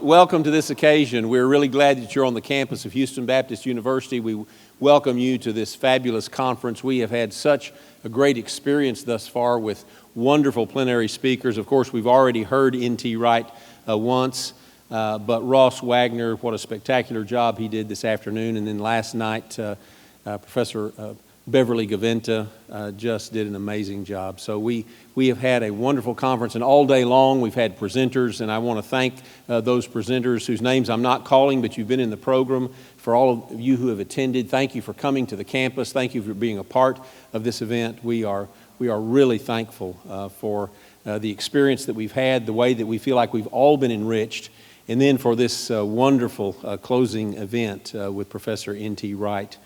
Welcome to this occasion. We're really glad that you're on the campus of Houston Baptist University. We welcome you to this fabulous conference. We have had such a great experience thus far with wonderful plenary speakers. Of course, we've already heard N.T. Wright once, but Ross Wagner, what a spectacular job he did this afternoon. And then last night, Professor Beverly Gaventa just did an amazing job. So we have had a wonderful conference, and all day long we've had presenters, and I want to thank those presenters whose names I'm not calling, but you've been in the program. For all of you who have attended, thank you for coming to the campus. Thank you for being a part of this event. We are really thankful for the experience that we've had, the way that we feel like we've all been enriched, and then for this wonderful closing event with Professor N.T. Wright.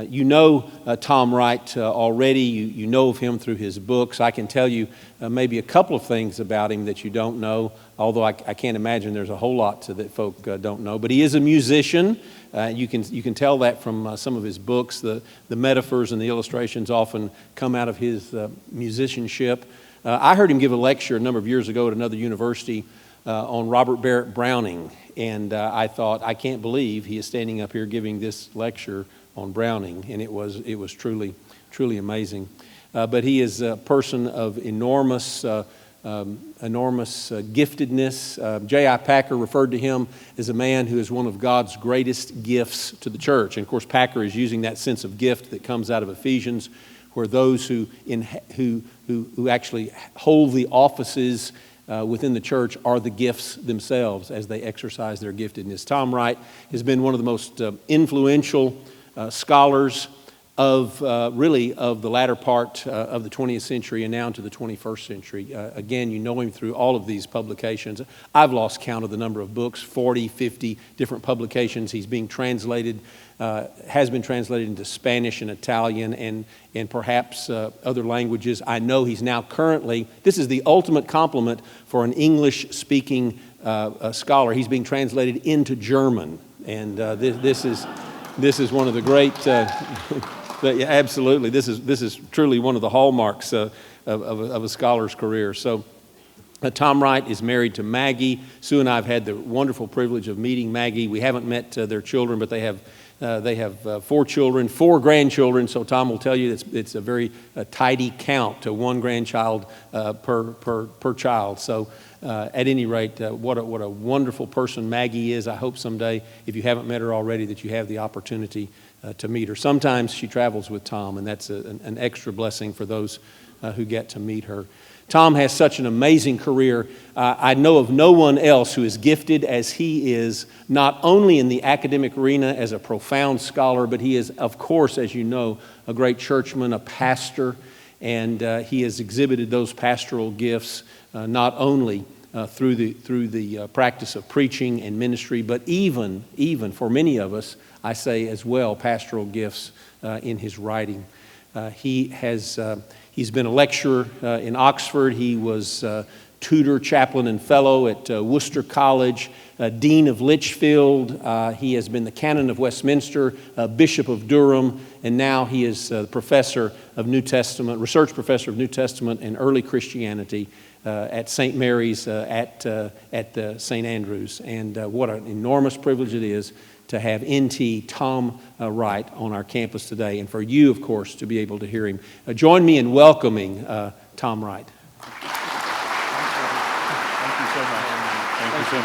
You know Tom Wright already. You know of him through his books. I can tell you maybe a couple of things about him that you don't know, although I can't imagine there's a whole lot that folk don't know. But he is a musician. You can tell that from some of his books. The metaphors and the illustrations often come out of his musicianship. I heard him give a lecture a number of years ago at another university on Robert Barrett Browning, and I thought, I can't believe he is standing up here giving this lecture on Browning, and it was truly amazing. But he is a person of enormous giftedness. J.I. Packer referred to him as a man who is one of God's greatest gifts to the church. And of course, Packer is using that sense of gift that comes out of Ephesians, where those who actually hold the offices within the church are the gifts themselves as they exercise their giftedness. Tom Wright has been one of the most influential scholars of the latter part of the 20th century and now into the 21st century. Again, you know him through all of these publications. I've lost count of the number of books, 40, 50 different publications. He's being translated, has been translated into Spanish and Italian and perhaps other languages. I know he's now currently, this is the ultimate compliment for an English-speaking scholar. He's being translated into German, and this is one of the great, absolutely, this is truly one of the hallmarks of a scholar's career. So Tom Wright is married to Maggie. Sue and I have had the wonderful privilege of meeting Maggie. We haven't met their children, but they have 4 children, 4 grandchildren. So Tom will tell you it's a very tidy count to 1 grandchild per child. So at any rate, what a wonderful person Maggie is. I hope someday, if you haven't met her already, that you have the opportunity to meet her. Sometimes she travels with Tom, and that's an extra blessing for those who get to meet her. Tom has such an amazing career. I know of no one else who is gifted as he is, not only in the academic arena as a profound scholar, but he is, of course, as you know, a great churchman, a pastor, and he has exhibited those pastoral gifts not only through the practice of preaching and ministry, but even for many of us, I say as well, pastoral gifts in his writing. He's been a lecturer in Oxford. He was tutor, chaplain, and fellow at Worcester College, dean of Lichfield. He has been the canon of Westminster, bishop of Durham, and now he is professor of New Testament, research professor of New Testament and early Christianity at St. Mary's at St. Andrews. And what an enormous privilege it is to have N.T. Tom Wright on our campus today, and for you, of course, to be able to hear him. Join me in welcoming Tom Wright. Thank you so much. Thank you so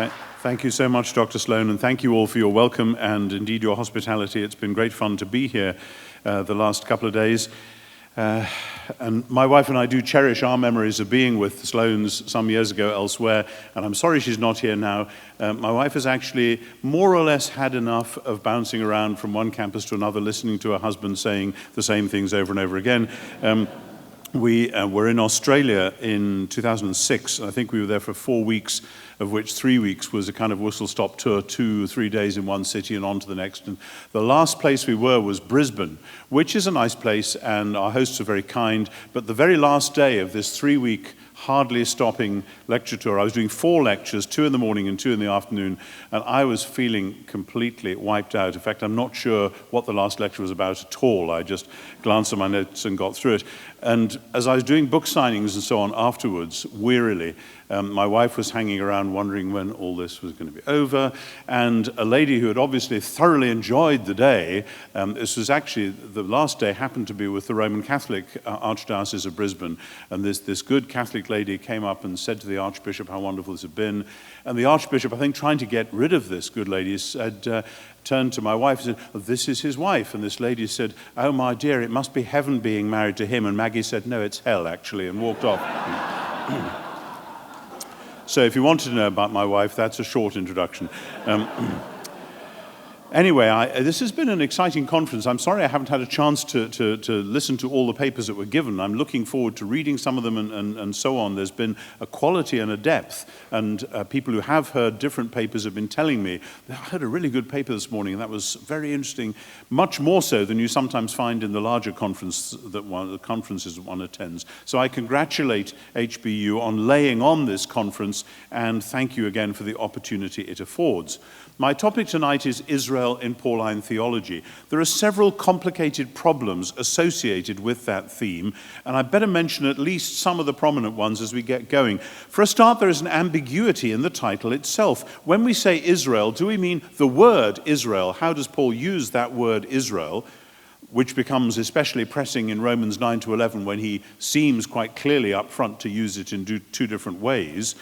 much. Thank you so much, Dr. Sloan, and thank you all for your welcome and indeed your hospitality. It's been great fun to be here the last couple of days. And my wife and I do cherish our memories of being with the Sloans some years ago elsewhere, and I'm sorry she's not here now. My wife has actually more or less had enough of bouncing around from one campus to another, listening to her husband saying the same things over and over again. We were in Australia in 2006. I think we were there for 4 weeks, of which 3 weeks was a kind of whistle-stop tour, 2-3 days in one city and on to the next. And the last place we were was Brisbane, which is a nice place, and our hosts are very kind. But the very last day of this 3-week hardly stopping lecture tour. I was doing 4 lectures, 2 in the morning and 2 in the afternoon, and I was feeling completely wiped out. In fact, I'm not sure what the last lecture was about at all. I just glanced at my notes and got through it. And as I was doing book signings and so on afterwards, wearily, my wife was hanging around wondering when all this was going to be over, and a lady who had obviously thoroughly enjoyed the day, this was actually, the last day happened to be with the Roman Catholic Archdiocese of Brisbane, and this good Catholic lady came up and said to the Archbishop how wonderful this had been, and the Archbishop, I think trying to get rid of this good lady, said, turned to my wife and said, "This is his wife," and this lady said, "Oh my dear, it must be heaven being married to him," and Maggie said, "No, it's hell actually," and walked off. So if you wanted to know about my wife, that's a short introduction. Anyway, this has been an exciting conference. I'm sorry I haven't had a chance to listen to all the papers that were given. I'm looking forward to reading some of them and so on. There's been a quality and a depth, and people who have heard different papers have been telling me, I heard a really good paper this morning, and that was very interesting, much more so than you sometimes find in the larger conferences that one attends. So I congratulate HBU on laying on this conference, and thank you again for the opportunity it affords. My topic tonight is Israel in Pauline theology. There are several complicated problems associated with that theme, and I'd better mention at least some of the prominent ones as we get going. For a start, there is an ambiguity in the title itself. When we say Israel, do we mean the word Israel? How does Paul use that word Israel, which becomes especially pressing in Romans 9 to 11 when he seems quite clearly up front to use it in 2 different ways?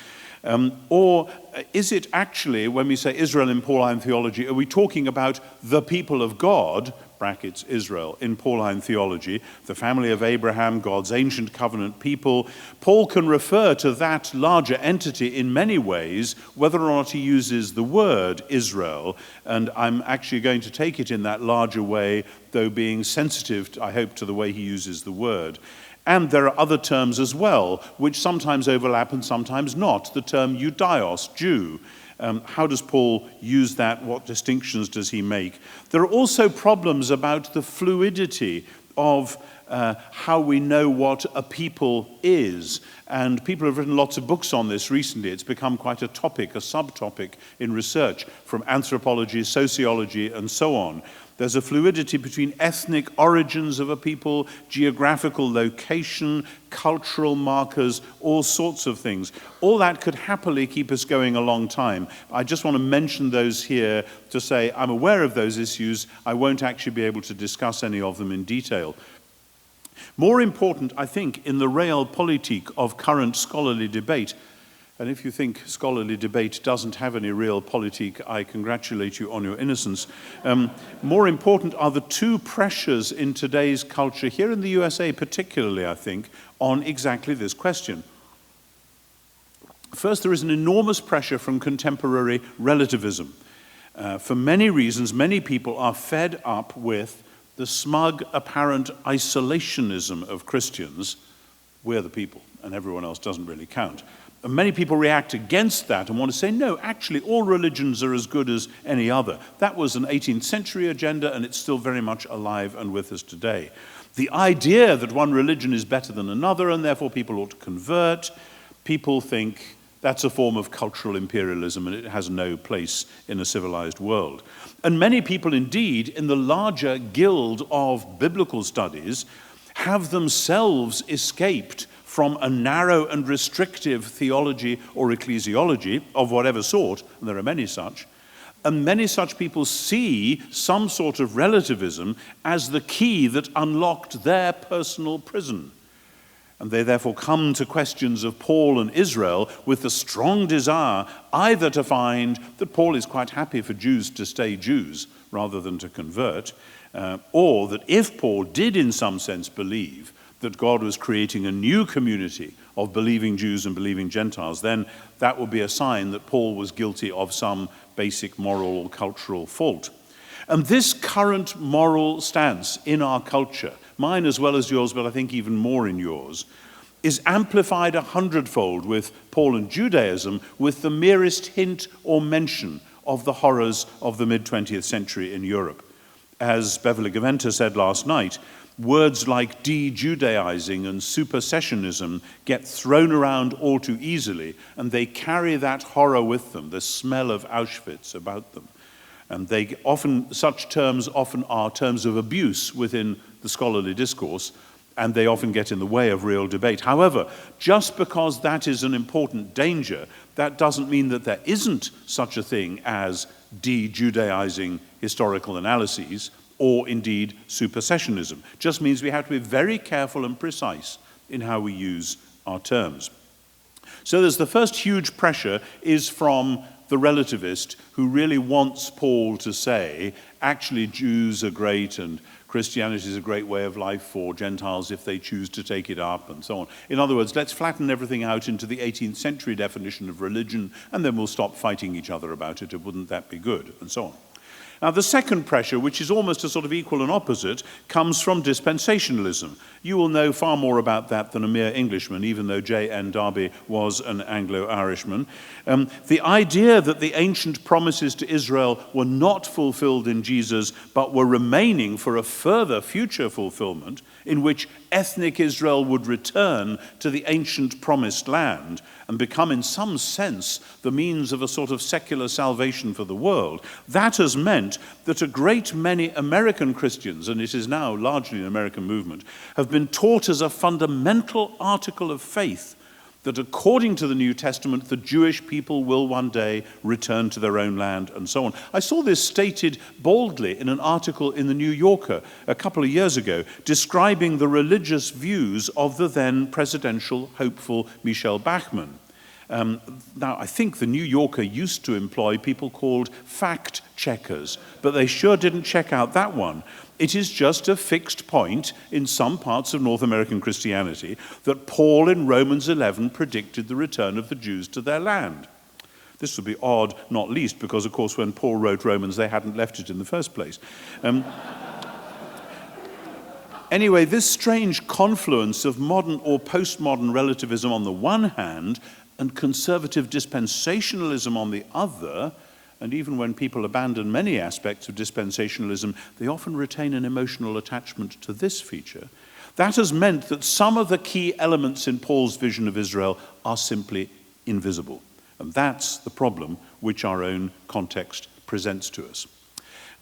Or is it actually, when we say Israel in Pauline theology, are we talking about the people of God, brackets Israel, in Pauline theology, the family of Abraham, God's ancient covenant people? Paul can refer to that larger entity in many ways, whether or not he uses the word Israel, and I'm actually going to take it in that larger way, though being sensitive, I hope, to the way he uses the word. And there are other terms as well, which sometimes overlap and sometimes not. The term Judaios, Jew. How does Paul use that? What distinctions does he make? There are also problems about the fluidity of how we know what a people is. And people have written lots of books on this recently. It's become quite a topic, a subtopic in research, from anthropology, sociology, and so on. There's a fluidity between ethnic origins of a people, geographical location, cultural markers, all sorts of things. All that could happily keep us going a long time. I just want to mention those here to say I'm aware of those issues. I won't actually be able to discuss any of them in detail. More important, I think, in the realpolitik of current scholarly debate, and if you think scholarly debate doesn't have any real politique, I congratulate you on your innocence. More important are the 2 pressures in today's culture, here in the USA particularly, I think, on exactly this question. First, there is an enormous pressure from contemporary relativism. For many reasons, many people are fed up with the smug, apparent isolationism of Christians. We're the people, and everyone else doesn't really count. And many people react against that and want to say, no, actually, all religions are as good as any other. That was an 18th century agenda, and it's still very much alive and with us today. The idea that one religion is better than another, and therefore people ought to convert, people think that's a form of cultural imperialism, and it has no place in a civilized world. And many people, indeed, in the larger guild of biblical studies, have themselves escaped from a narrow and restrictive theology or ecclesiology of whatever sort, and there are many such, and many such people see some sort of relativism as the key that unlocked their personal prison. And they therefore come to questions of Paul and Israel with the strong desire either to find that Paul is quite happy for Jews to stay Jews rather than to convert, or that if Paul did in some sense believe that God was creating a new community of believing Jews and believing Gentiles, then that would be a sign that Paul was guilty of some basic moral or cultural fault. And this current moral stance in our culture, mine as well as yours, but I think even more in yours, is amplified 100-fold with Paul and Judaism with the merest hint or mention of the horrors of the mid-20th century in Europe. As Beverly Gaventa said last night, Words like de-Judaizing and supersessionism get thrown around all too easily, and they carry that horror with them, the smell of Auschwitz about them. And such terms often are terms of abuse within the scholarly discourse, and they often get in the way of real debate. However, just because that is an important danger, that doesn't mean that there isn't such a thing as de-Judaizing historical analyses, or indeed supersessionism. Just means we have to be very careful and precise in how we use our terms. So there's the first huge pressure is from the relativist who really wants Paul to say, actually Jews are great and Christianity is a great way of life for Gentiles if they choose to take it up and so on. In other words, let's flatten everything out into the 18th century definition of religion and then we'll stop fighting each other about it, wouldn't that be good, and so on. Now, the second pressure, which is almost a sort of equal and opposite, comes from dispensationalism. You will know far more about that than a mere Englishman, even though J.N. Darby was an Anglo-Irishman. The idea that the ancient promises to Israel were not fulfilled in Jesus, but were remaining for a further future fulfillment, in which ethnic Israel would return to the ancient promised land and become in some sense the means of a sort of secular salvation for the world, that has meant that a great many American Christians, and it is now largely an American movement, have been taught as a fundamental article of faith that according to the New Testament, the Jewish people will one day return to their own land, and so on. I saw this stated boldly in an article in the New Yorker a couple of years ago, describing the religious views of the then presidential hopeful Michel Bachmann. Now, I think the New Yorker used to employ people called fact checkers, but they sure didn't check out that one. It is just a fixed point in some parts of North American Christianity that Paul in Romans 11 predicted the return of the Jews to their land. This would be odd, not least because, of course, when Paul wrote Romans, they hadn't left it in the first place. Anyway, this strange confluence of modern or postmodern relativism on the one hand and conservative dispensationalism on the other, and even when people abandon many aspects of dispensationalism, they often retain an emotional attachment to this feature. That has meant that some of the key elements in Paul's vision of Israel are simply invisible. And that's the problem which our own context presents to us.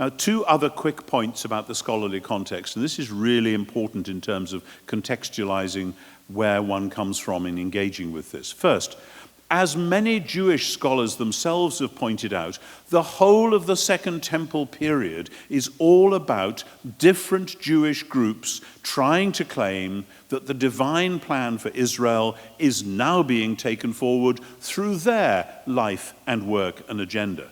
Now, two other quick points about the scholarly context, and this is really important in terms of contextualizing where one comes from in engaging with this. First, as many Jewish scholars themselves have pointed out, the whole of the Second Temple period is all about different Jewish groups trying to claim that the divine plan for Israel is now being taken forward through their life and work and agenda.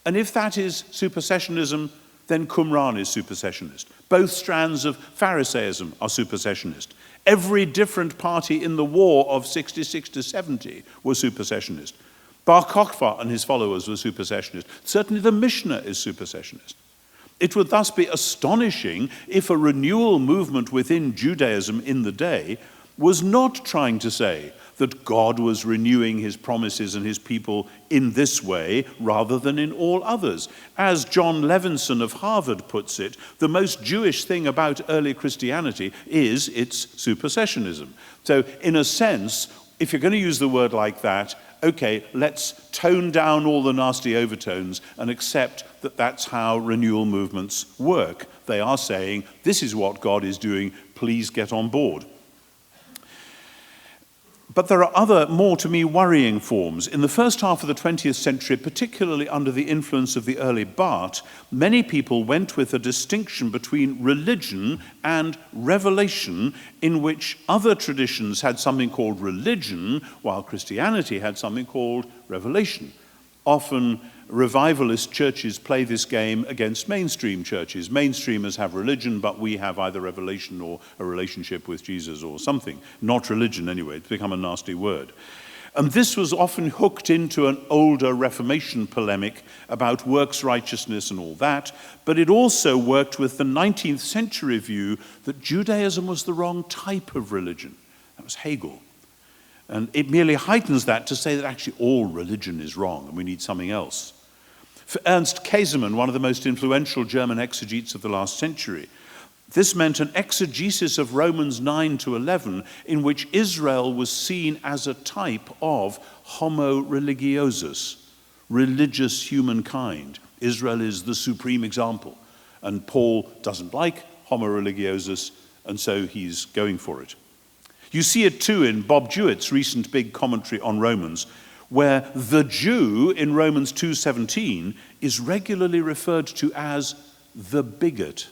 And if that is supersessionism, then Qumran is supersessionist. Both strands of Pharisaism are supersessionist. Every different party in the war of 66 to 70 was supersessionist. Bar Kokhba and his followers were supersessionist. Certainly the Mishnah is supersessionist. It would thus be astonishing if a renewal movement within Judaism in the day was not trying to say that God was renewing his promises and his people in this way rather than in all others. As John Levinson of Harvard puts it, the most Jewish thing about early Christianity is its supersessionism. So in a sense, if you're going to use the word like that, okay, let's tone down all the nasty overtones and accept that that's how renewal movements work. They are saying, this is what God is doing, please get on board. But there are other, more to me, worrying forms. In the first half of the 20th century, particularly under the influence of the early Barth, many people went with a distinction between religion and revelation, in which other traditions had something called religion, while Christianity had something called revelation. Often, revivalist churches play this game against mainstream churches. Mainstreamers have religion, but we have either revelation or a relationship with Jesus or something. Not religion anyway, it's become a nasty word. And this was often hooked into an older Reformation polemic about works righteousness and all that, but it also worked with the 19th century view that Judaism was the wrong type of religion. That was Hegel. And it merely heightens that to say that actually all religion is wrong and we need something else. For Ernst Käsemann, one of the most influential German exegetes of the last century, This meant an exegesis of Romans 9 to 11, in which Israel was seen as a type of homo religiosus, religious humankind. Israel is the supreme example, and Paul doesn't like homo religiosus, and so he's going for it. You see it too in Bob Jewett's recent big commentary on Romans, where the Jew in Romans 2:17 is regularly referred to as the bigot.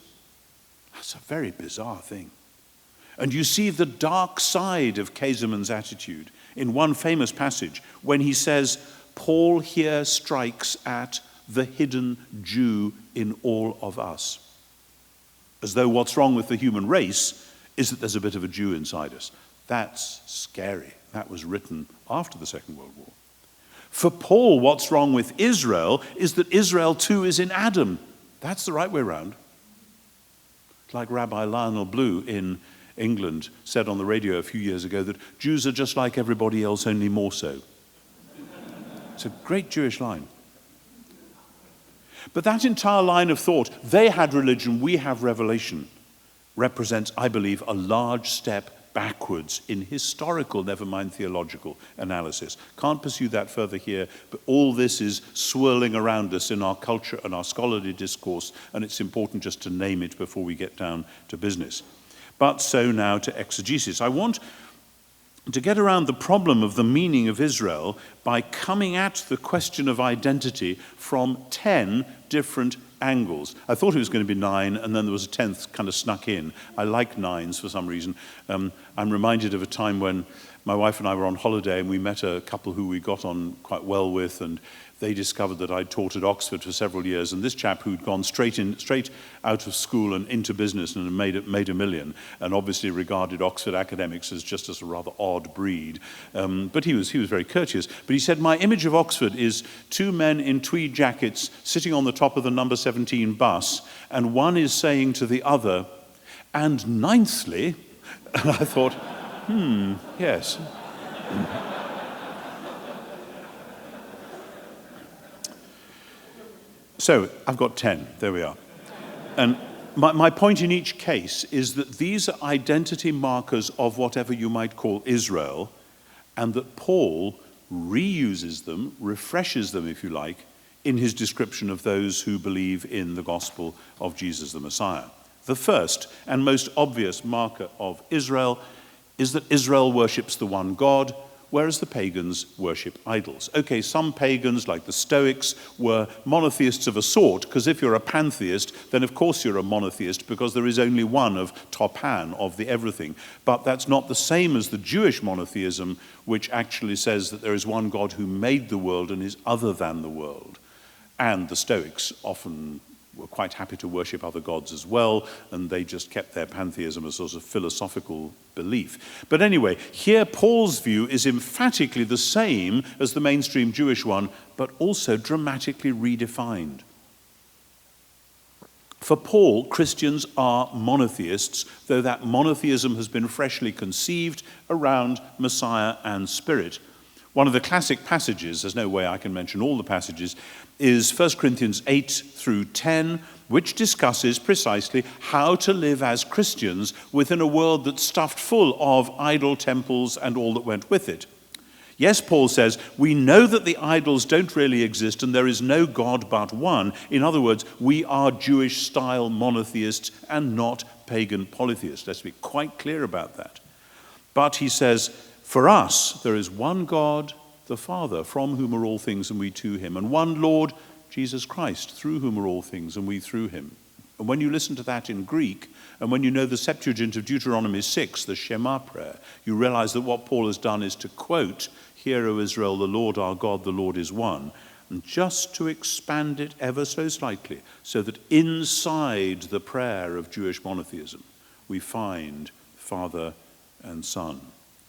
That's a very bizarre thing. And you see the dark side of Kaiserman's attitude in one famous passage when he says, Paul here strikes at the hidden Jew in all of us. As though what's wrong with the human race is that there's a bit of a Jew inside us. That's scary. That was written after the Second World War. For Paul, what's wrong with Israel is that Israel too is in Adam. That's the right way around. Like Rabbi Lionel Blue in England said on the radio a few years ago that Jews are just like everybody else, only more so. It's a great Jewish line. But that entire line of thought, they had religion, we have revelation, represents, I believe, a large step backwards in historical, never mind theological analysis. Can't pursue that further here, but all this is swirling around us in our culture and our scholarly discourse, and it's important just to name it before we get down to business. But so now to exegesis. I want to get around the problem of the meaning of Israel by coming at the question of identity from 10 different angles. I thought it was going to be 9, and then there was a 10th kind of snuck in. I like 9s for some reason. I'm reminded of a time when my wife and I were on holiday, and we met a couple who we got on quite well with, and they discovered that I'd taught at Oxford for several years, and this chap who'd gone straight out of school and into business and made a million, and obviously regarded Oxford academics as just as a rather odd breed. But he was very courteous. But he said, my image of Oxford is 2 men in tweed jackets sitting on the top of the number 17 bus, and one is saying to the other, and ninthly, and I thought, yes. So I've got 10, there we are. And my point in each case is that these are identity markers of whatever you might call Israel, and that Paul reuses them, refreshes them, if you like, in his description of those who believe in the gospel of Jesus the Messiah. The first and most obvious marker of Israel is that Israel worships the one God, whereas the pagans worship idols. Okay, some pagans, like the Stoics, were monotheists of a sort, because if you're a pantheist, then of course you're a monotheist, because there is only one of Topan, of the everything. But that's not the same as the Jewish monotheism, which actually says that there is one God who made the world and is other than the world. And the Stoics often were quite happy to worship other gods as well, and they just kept their pantheism as sort of philosophical belief. But anyway, here Paul's view is emphatically the same as the mainstream Jewish one, but also dramatically redefined. For Paul, Christians are monotheists, though that monotheism has been freshly conceived around Messiah and Spirit. One of the classic passages, there's no way I can mention all the passages, is 1 Corinthians 8 through 10, which discusses precisely how to live as Christians within a world that's stuffed full of idol temples and all that went with it. Yes, Paul says, we know that the idols don't really exist and there is no God but one. In other words, we are Jewish-style monotheists and not pagan polytheists. Let's be quite clear about that. But he says, for us, there is one God, the Father, from whom are all things and we to him, and one Lord, Jesus Christ, through whom are all things and we through him. And when you listen to that in Greek, and when you know the Septuagint of Deuteronomy 6, the Shema prayer, you realize that what Paul has done is to quote, Hear, O Israel, the Lord our God, the Lord is one, and just to expand it ever so slightly, so that inside the prayer of Jewish monotheism, we find Father and Son.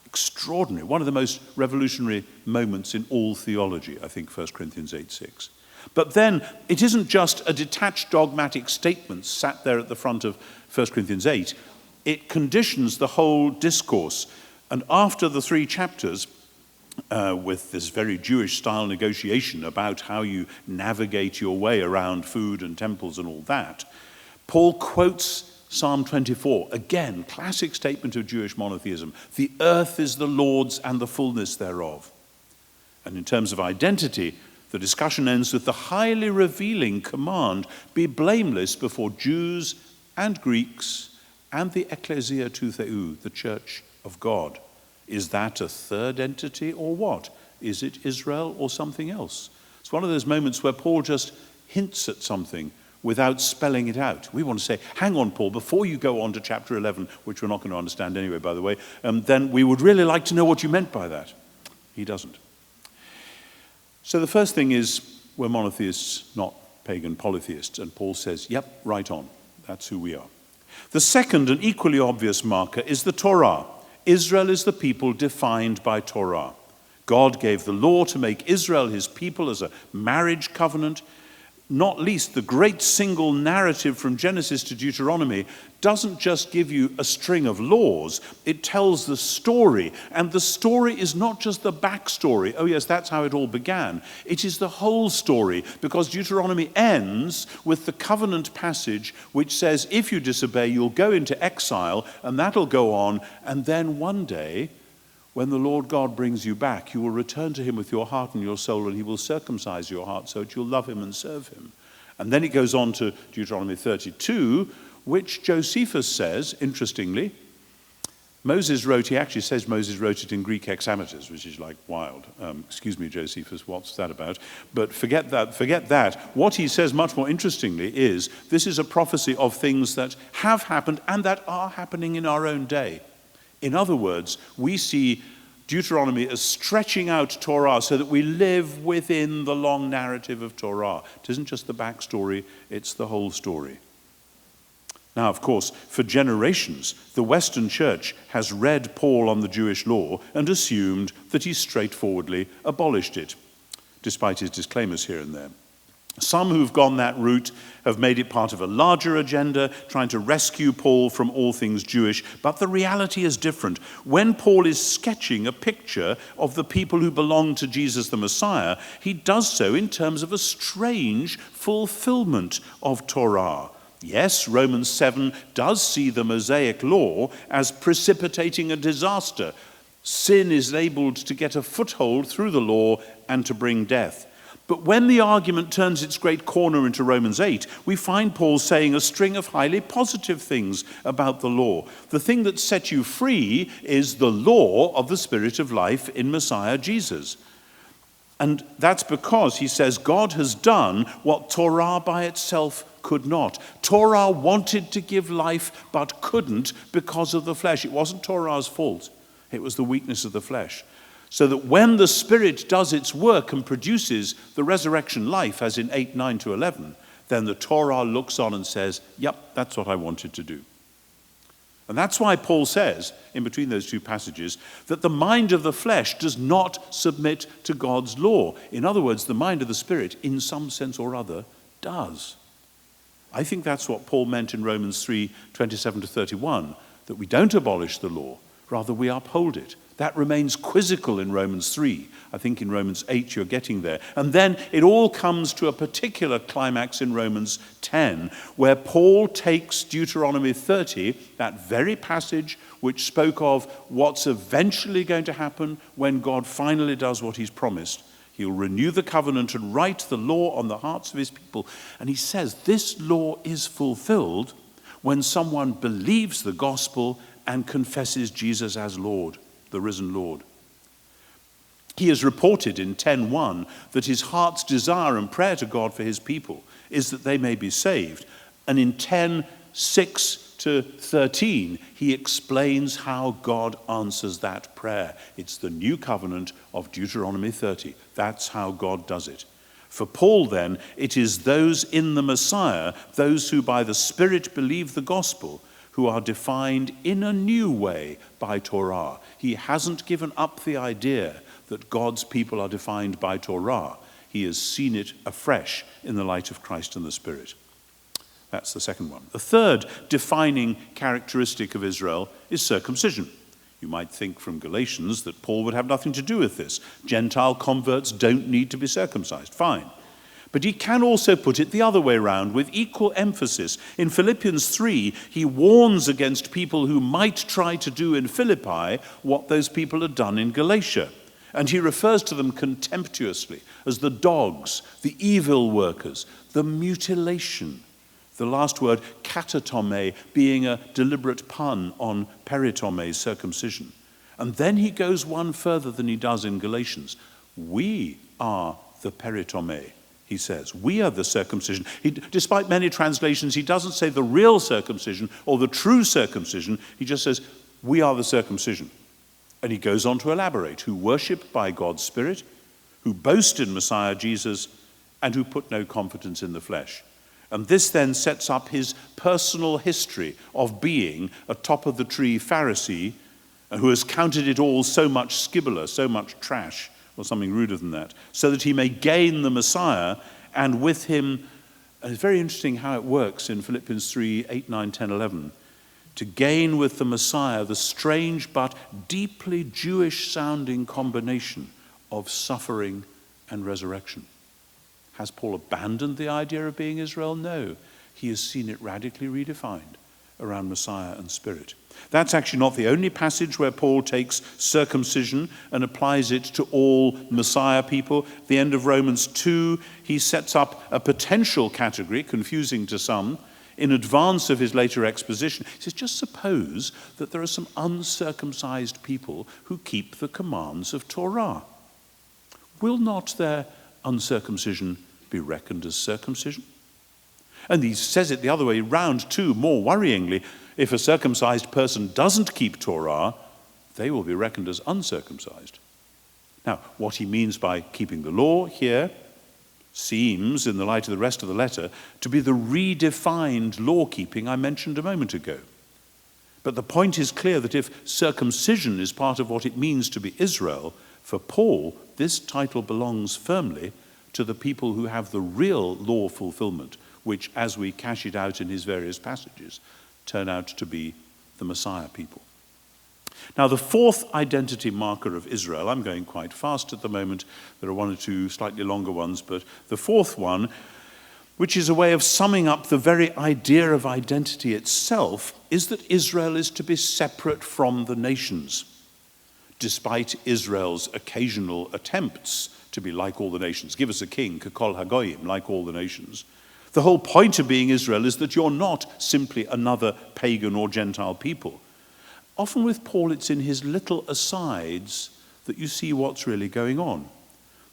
Extraordinary. One of the most revolutionary moments in all theology, I think, 1 Corinthians 8:6. But then it isn't just a detached dogmatic statement sat there at the front of 1 Corinthians 8. It conditions the whole discourse. And after the 3 chapters, with this very Jewish-style negotiation about how you navigate your way around food and temples and all that, Paul quotes Psalm 24, again, classic statement of Jewish monotheism. The earth is the Lord's and the fullness thereof. And in terms of identity, the discussion ends with the highly revealing command, be blameless before Jews and Greeks and the Ecclesia tou Theou, the church of God. Is that a third entity or what? Is it Israel or something else? It's one of those moments where Paul just hints at something without spelling it out. We want to say, hang on, Paul, before you go on to chapter 11, which we're not going to understand anyway, by the way, then we would really like to know what you meant by that. He doesn't. So the first thing is, we're monotheists, not pagan polytheists. And Paul says, yep, right on. That's who we are. The second and equally obvious marker is the Torah. Israel is the people defined by Torah. God gave the law to make Israel his people as a marriage covenant. Not least, the great single narrative from Genesis to Deuteronomy doesn't just give you a string of laws, it tells the story. And the story is not just the backstory. Oh yes, that's how it all began. It is the whole story, because Deuteronomy ends with the covenant passage which says, if you disobey, you'll go into exile, and that'll go on, and then one day, when the Lord God brings you back, you will return to him with your heart and your soul, and he will circumcise your heart so that you'll love him and serve him. And then it goes on to Deuteronomy 32, which Josephus says, interestingly, Moses wrote, he actually says Moses wrote it in Greek hexameters, which is like wild. Excuse me, Josephus, what's that about? But forget that. What he says much more interestingly is, this is a prophecy of things that have happened and that are happening in our own day. In other words, we see Deuteronomy as stretching out Torah so that we live within the long narrative of Torah. It isn't just the backstory, it's the whole story. Now, of course, for generations, the Western Church has read Paul on the Jewish law and assumed that he straightforwardly abolished it, despite his disclaimers here and there. Some who've gone that route have made it part of a larger agenda, trying to rescue Paul from all things Jewish. But the reality is different. When Paul is sketching a picture of the people who belong to Jesus the Messiah, he does so in terms of a strange fulfillment of Torah. Yes, Romans 7 does see the Mosaic law as precipitating a disaster. Sin is enabled to get a foothold through the law and to bring death. But when the argument turns its great corner into Romans 8, we find Paul saying a string of highly positive things about the law. The thing that sets you free is the law of the Spirit of life in Messiah Jesus. And that's because, he says, God has done what Torah by itself could not. Torah wanted to give life but couldn't because of the flesh. It wasn't Torah's fault. It was the weakness of the flesh. So that when the Spirit does its work and produces the resurrection life, as in 8, 9 to 11, then the Torah looks on and says, yep, that's what I wanted to do. And that's why Paul says, in between those two passages, that the mind of the flesh does not submit to God's law. In other words, the mind of the Spirit, in some sense or other, does. I think that's what Paul meant in Romans 3, 27 to 31, that we don't abolish the law, rather we uphold it. That remains quizzical in Romans 3. I think in Romans 8 you're getting there. And then it all comes to a particular climax in Romans 10, where Paul takes Deuteronomy 30, that very passage which spoke of what's eventually going to happen when God finally does what he's promised. He'll renew the covenant and write the law on the hearts of his people. And he says this law is fulfilled when someone believes the gospel and confesses Jesus as Lord, the risen Lord. He has reported in 10:1 that his heart's desire and prayer to God for his people is that they may be saved. And in 10:6 to 13, he explains how God answers that prayer. It's the new covenant of Deuteronomy 30. That's how God does it. For Paul, then, it is those in the Messiah, those who by the Spirit believe the gospel, who are defined in a new way by Torah. He hasn't given up the idea that God's people are defined by Torah. He has seen it afresh in the light of Christ and the Spirit. That's the second one. The third defining characteristic of Israel is circumcision. You might think from Galatians that Paul would have nothing to do with this. Gentile converts don't need to be circumcised. Fine. But he can also put it the other way around with equal emphasis. In Philippians 3, he warns against people who might try to do in Philippi what those people had done in Galatia. And he refers to them contemptuously as the dogs, the evil workers, the mutilation. The last word, katatome, being a deliberate pun on peritome, circumcision. And then he goes one further than he does in Galatians. We are the peritome, he says. We are the circumcision. Despite many translations, he doesn't say the real circumcision or the true circumcision. He just says, we are the circumcision. And he goes on to elaborate, who worship by God's Spirit, who boast in Messiah Jesus, and who put no confidence in the flesh. And this then sets up his personal history of being a top-of-the-tree Pharisee who has counted it all so much skibboleth, so much trash, or something ruder than that, so that he may gain the Messiah, and with him, and it's very interesting how it works in Philippians 3, 8, 9, 10, 11, to gain with the Messiah the strange but deeply Jewish-sounding combination of suffering and resurrection. Has Paul abandoned the idea of being Israel? No. He has seen it radically redefined around Messiah and Spirit. That's actually not the only passage where Paul takes circumcision and applies it to all Messiah people. At the end of Romans 2, he sets up a potential category, confusing to some, in advance of his later exposition. He says, just suppose that there are some uncircumcised people who keep the commands of Torah. Will not their uncircumcision be reckoned as circumcision? And he says it the other way round too, more worryingly. If a circumcised person doesn't keep Torah, they will be reckoned as uncircumcised. Now, what he means by keeping the law here seems, in the light of the rest of the letter, to be the redefined law-keeping I mentioned a moment ago. But the point is clear that if circumcision is part of what it means to be Israel, for Paul, this title belongs firmly to the people who have the real law fulfillment, which, as we cash it out in his various passages, turn out to be the Messiah people. Now, the fourth identity marker of Israel, I'm going quite fast at the moment, there are one or two slightly longer ones, but the fourth one, which is a way of summing up the very idea of identity itself, is that Israel is to be separate from the nations. Despite Israel's occasional attempts to be like all the nations, give us a king, kakol hagoyim, like all the nations. The whole point of being Israel is that you're not simply another pagan or Gentile people. Often with Paul, it's in his little asides that you see what's really going on.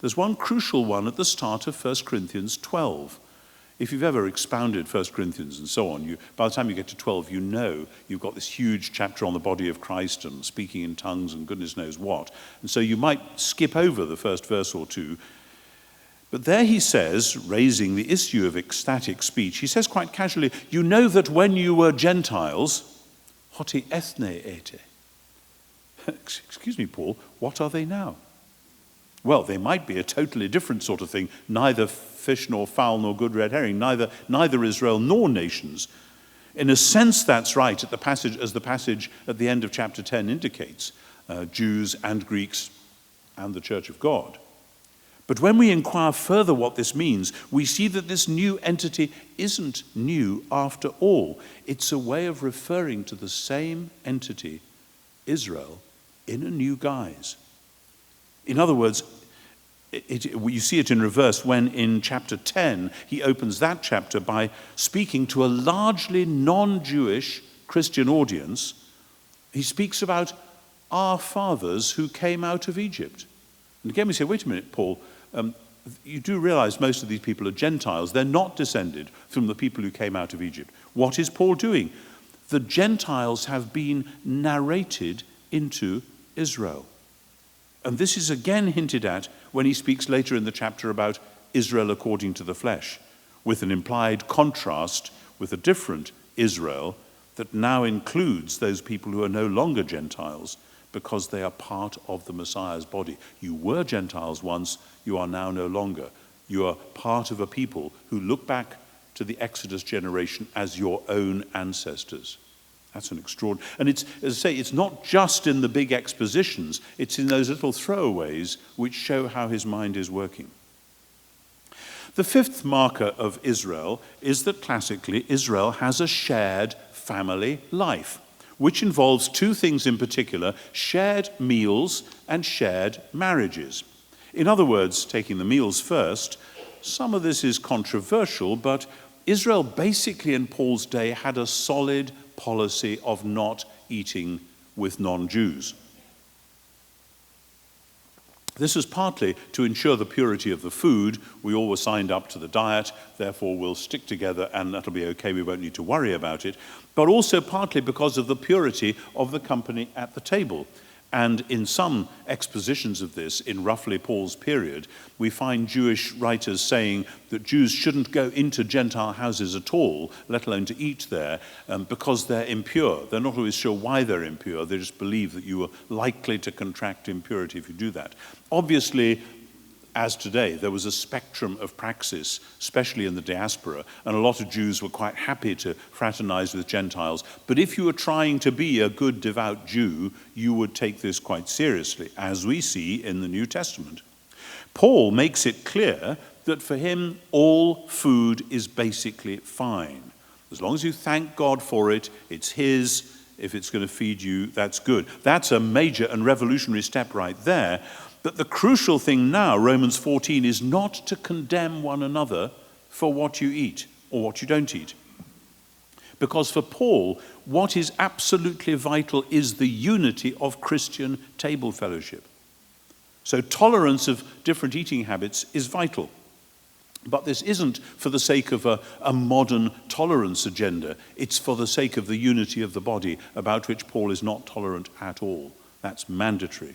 There's one crucial one at the start of 1 Corinthians 12. If you've ever expounded 1 Corinthians and so on, by the time you get to 12, you know you've got this huge chapter on the body of Christ and speaking in tongues and goodness knows what. And so you might skip over the first verse or two. But there he says, raising the issue of ecstatic speech, he says quite casually, you know that when you were Gentiles, hoti ethne ete. Excuse me, Paul, what are they now? Well, they might be a totally different sort of thing, neither fish nor fowl nor good red herring, neither Israel nor nations. In a sense, that's right, as the passage at the end of chapter 10 indicates, Jews and Greeks and the Church of God. But when we inquire further what this means, we see that this new entity isn't new after all. It's a way of referring to the same entity, Israel, in a new guise. In other words, you see it in reverse when in chapter 10, he opens that chapter by speaking to a largely non-Jewish Christian audience. He speaks about our fathers who came out of Egypt. And again we say, wait a minute, Paul, you do realize most of these people are Gentiles. They're not descended from the people who came out of Egypt. What is Paul doing? The Gentiles have been narrated into Israel. And this is again hinted at when he speaks later in the chapter about Israel according to the flesh, with an implied contrast with a different Israel that now includes those people who are no longer Gentiles because they are part of the Messiah's body. You were Gentiles once, you are now no longer. You are part of a people who look back to the Exodus generation as your own ancestors. That's an extraordinary. And it's, as I say, it's not just in the big expositions, it's in those little throwaways which show how his mind is working. The fifth marker of Israel is that classically Israel has a shared family life, which involves two things in particular: shared meals and shared marriages. In other words, taking the meals first, some of this is controversial, but Israel basically in Paul's day had a solid policy of not eating with non-Jews. This was partly to ensure the purity of the food. We all were signed up to the diet, therefore we'll stick together and that'll be okay, we won't need to worry about it. But also partly because of the purity of the company at the table. And in some expositions of this, in roughly Paul's period, we find Jewish writers saying that Jews shouldn't go into Gentile houses at all, let alone to eat there, because they're impure. They're not always sure why they're impure. They just believe that you are likely to contract impurity if you do that. Obviously, as today, there was a spectrum of praxis, especially in the diaspora, and a lot of Jews were quite happy to fraternize with Gentiles. But if you were trying to be a good, devout Jew, you would take this quite seriously, as we see in the New Testament. Paul makes it clear that for him, all food is basically fine. As long as you thank God for it, it's his. If it's going to feed you, that's good. That's a major and revolutionary step right there. But the crucial thing now, Romans 14, is not to condemn one another for what you eat or what you don't eat. Because for Paul, what is absolutely vital is the unity of Christian table fellowship. So tolerance of different eating habits is vital. But this isn't for the sake of a modern tolerance agenda. It's for the sake of the unity of the body, about which Paul is not tolerant at all. That's mandatory.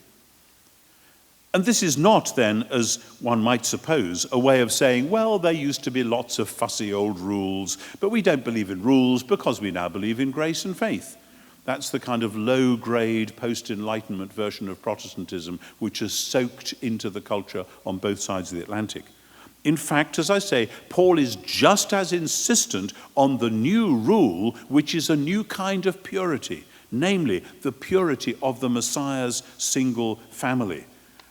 And this is not then, as one might suppose, a way of saying, well, there used to be lots of fussy old rules, but we don't believe in rules because we now believe in grace and faith. That's the kind of low-grade post-Enlightenment version of Protestantism which has soaked into the culture on both sides of the Atlantic. In fact, as I say, Paul is just as insistent on the new rule, which is a new kind of purity, namely the purity of the Messiah's single family.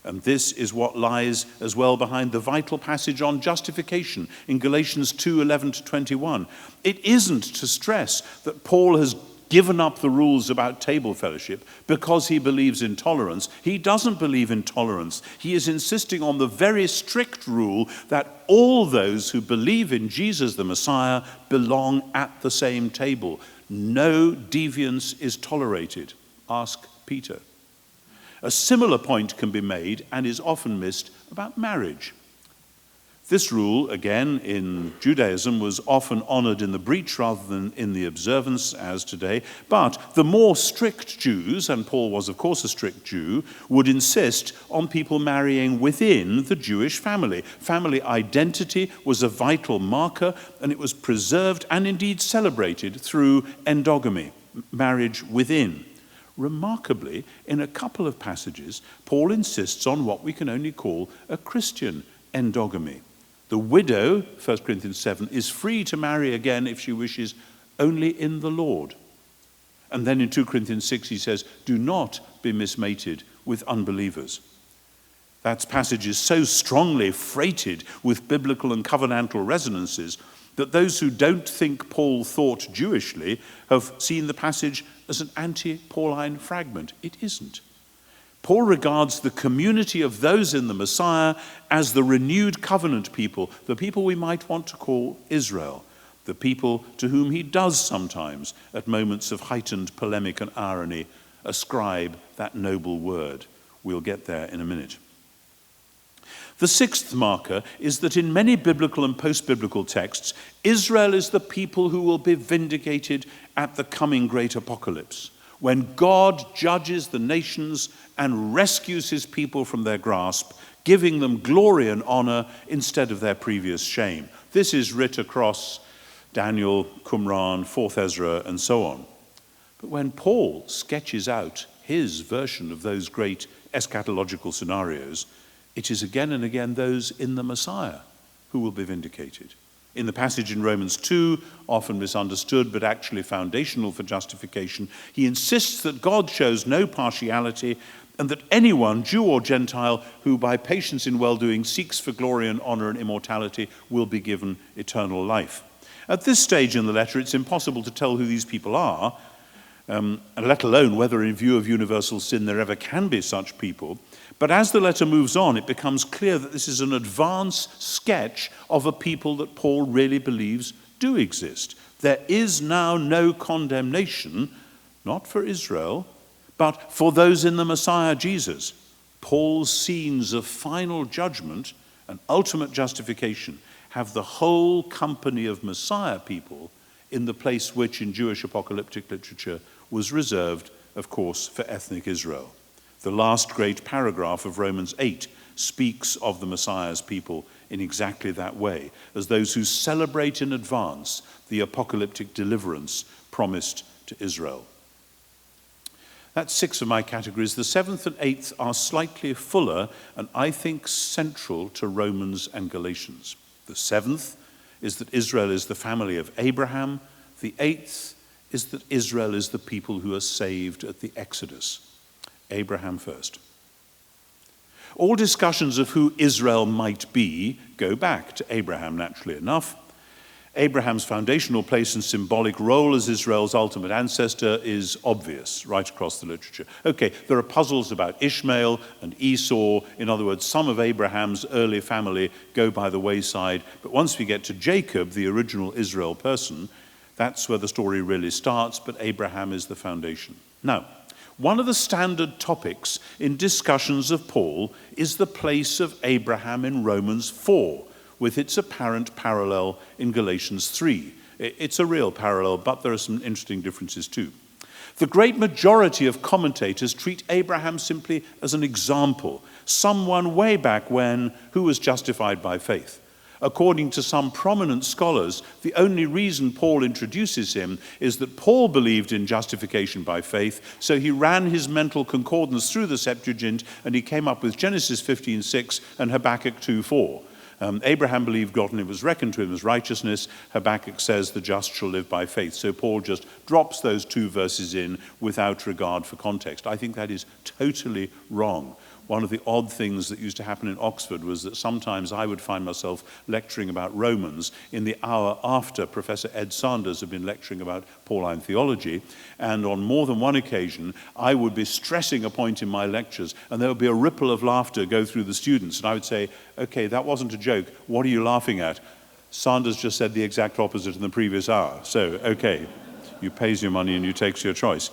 And this is what lies as well behind the vital passage on justification in Galatians 2:11-21. It isn't to stress that Paul has given up the rules about table fellowship because he believes in tolerance. He doesn't believe in tolerance. He is insisting on the very strict rule that all those who believe in Jesus the Messiah belong at the same table. No deviance is tolerated. Ask Peter. A similar point can be made, and is often missed, about marriage. This rule, again, in Judaism, was often honored in the breach rather than in the observance, as today. But the more strict Jews, and Paul was, of course, a strict Jew, would insist on people marrying within the Jewish family. Family identity was a vital marker, and it was preserved and indeed celebrated through endogamy, marriage within. Remarkably, in a couple of passages, Paul insists on what we can only call a Christian endogamy. The widow, 1 Corinthians 7, is free to marry again if she wishes, only in the Lord. And then in 2 Corinthians 6 he says, do not be mismated with unbelievers. That passage is so strongly freighted with biblical and covenantal resonances that those who don't think Paul thought Jewishly have seen the passage as an anti-Pauline fragment. It isn't. Paul regards the community of those in the Messiah as the renewed covenant people, the people we might want to call Israel, the people to whom he does sometimes, at moments of heightened polemic and irony, ascribe that noble word. We'll get there in a minute. The sixth marker is that in many biblical and post-biblical texts, Israel is the people who will be vindicated at the coming great apocalypse, when God judges the nations and rescues his people from their grasp, giving them glory and honor instead of their previous shame. This is writ across Daniel, Qumran, 4th Ezra, and so on. But when Paul sketches out his version of those great eschatological scenarios, it is again and again those in the Messiah who will be vindicated. In the passage in Romans 2, often misunderstood but actually foundational for justification, he insists that God shows no partiality and that anyone, Jew or Gentile, who by patience in well-doing seeks for glory and honor and immortality will be given eternal life. At this stage in the letter, it's impossible to tell who these people are, and let alone whether in view of universal sin there ever can be such people. But as the letter moves on, it becomes clear that this is an advance sketch of a people that Paul really believes do exist. There is now no condemnation, not for Israel, but for those in the Messiah Jesus. Paul's scenes of final judgment and ultimate justification have the whole company of Messiah people in the place which in Jewish apocalyptic literature was reserved, of course, for ethnic Israel. The last great paragraph of Romans 8 speaks of the Messiah's people in exactly that way, as those who celebrate in advance the apocalyptic deliverance promised to Israel. That's 6 of my categories. The 7th and 8th are slightly fuller and I think central to Romans and Galatians. The 7th is that Israel is the family of Abraham. The 8th is that Israel is the people who are saved at the Exodus. Abraham first. All discussions of who Israel might be go back to Abraham, naturally enough. Abraham's foundational place and symbolic role as Israel's ultimate ancestor is obvious right across the literature. Okay, there are puzzles about Ishmael and Esau. In other words, some of Abraham's early family go by the wayside. But once we get to Jacob, the original Israel person, that's where the story really starts, but Abraham is the foundation. Now, one of the standard topics in discussions of Paul is the place of Abraham in Romans 4, with its apparent parallel in Galatians 3. It's a real parallel, but there are some interesting differences too. The great majority of commentators treat Abraham simply as an example, someone way back when who was justified by faith. According to some prominent scholars, the only reason Paul introduces him is that Paul believed in justification by faith, so he ran his mental concordance through the Septuagint and he came up with Genesis 15:6 and Habakkuk 2:4. Abraham believed God and it was reckoned to him as righteousness. Habakkuk says the just shall live by faith. So Paul just drops those 2 verses in without regard for context. I think that is totally wrong. One of the odd things that used to happen in Oxford was that sometimes I would find myself lecturing about Romans in the hour after Professor Ed Sanders had been lecturing about Pauline theology, and on more than one occasion I would be stressing a point in my lectures and there would be a ripple of laughter go through the students and I would say, okay, that wasn't a joke, what are you laughing at? Sanders just said the exact opposite in the previous hour, so okay, you pays your money and you takes your choice.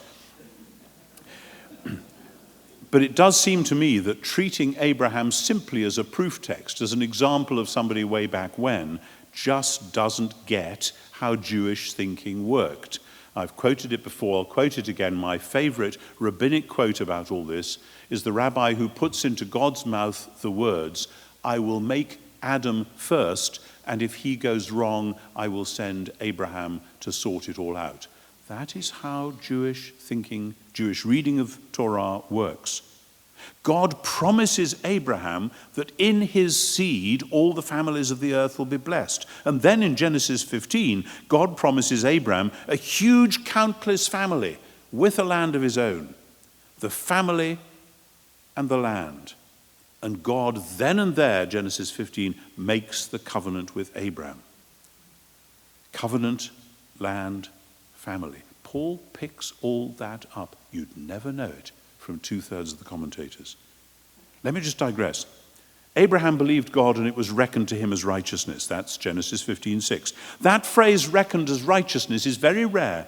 But it does seem to me that treating Abraham simply as a proof text, as an example of somebody way back when, just doesn't get how Jewish thinking worked. I've quoted it before, I'll quote it again. My favorite rabbinic quote about all this is the rabbi who puts into God's mouth the words, I will make Adam first, and if he goes wrong, I will send Abraham to sort it all out. That is how Jewish thinking, Jewish reading of Torah works. God promises Abraham that in his seed all the families of the earth will be blessed. And then in Genesis 15, God promises Abraham a huge, countless family with a land of his own. The family and the land. And God then and there, Genesis 15, makes the covenant with Abraham. Covenant, land, family. Paul picks all that up. You'd never know it from 2/3 of the commentators. Let me just digress. Abraham believed God and it was reckoned to him as righteousness. That's Genesis 15:6. That phrase, reckoned as righteousness, is very rare.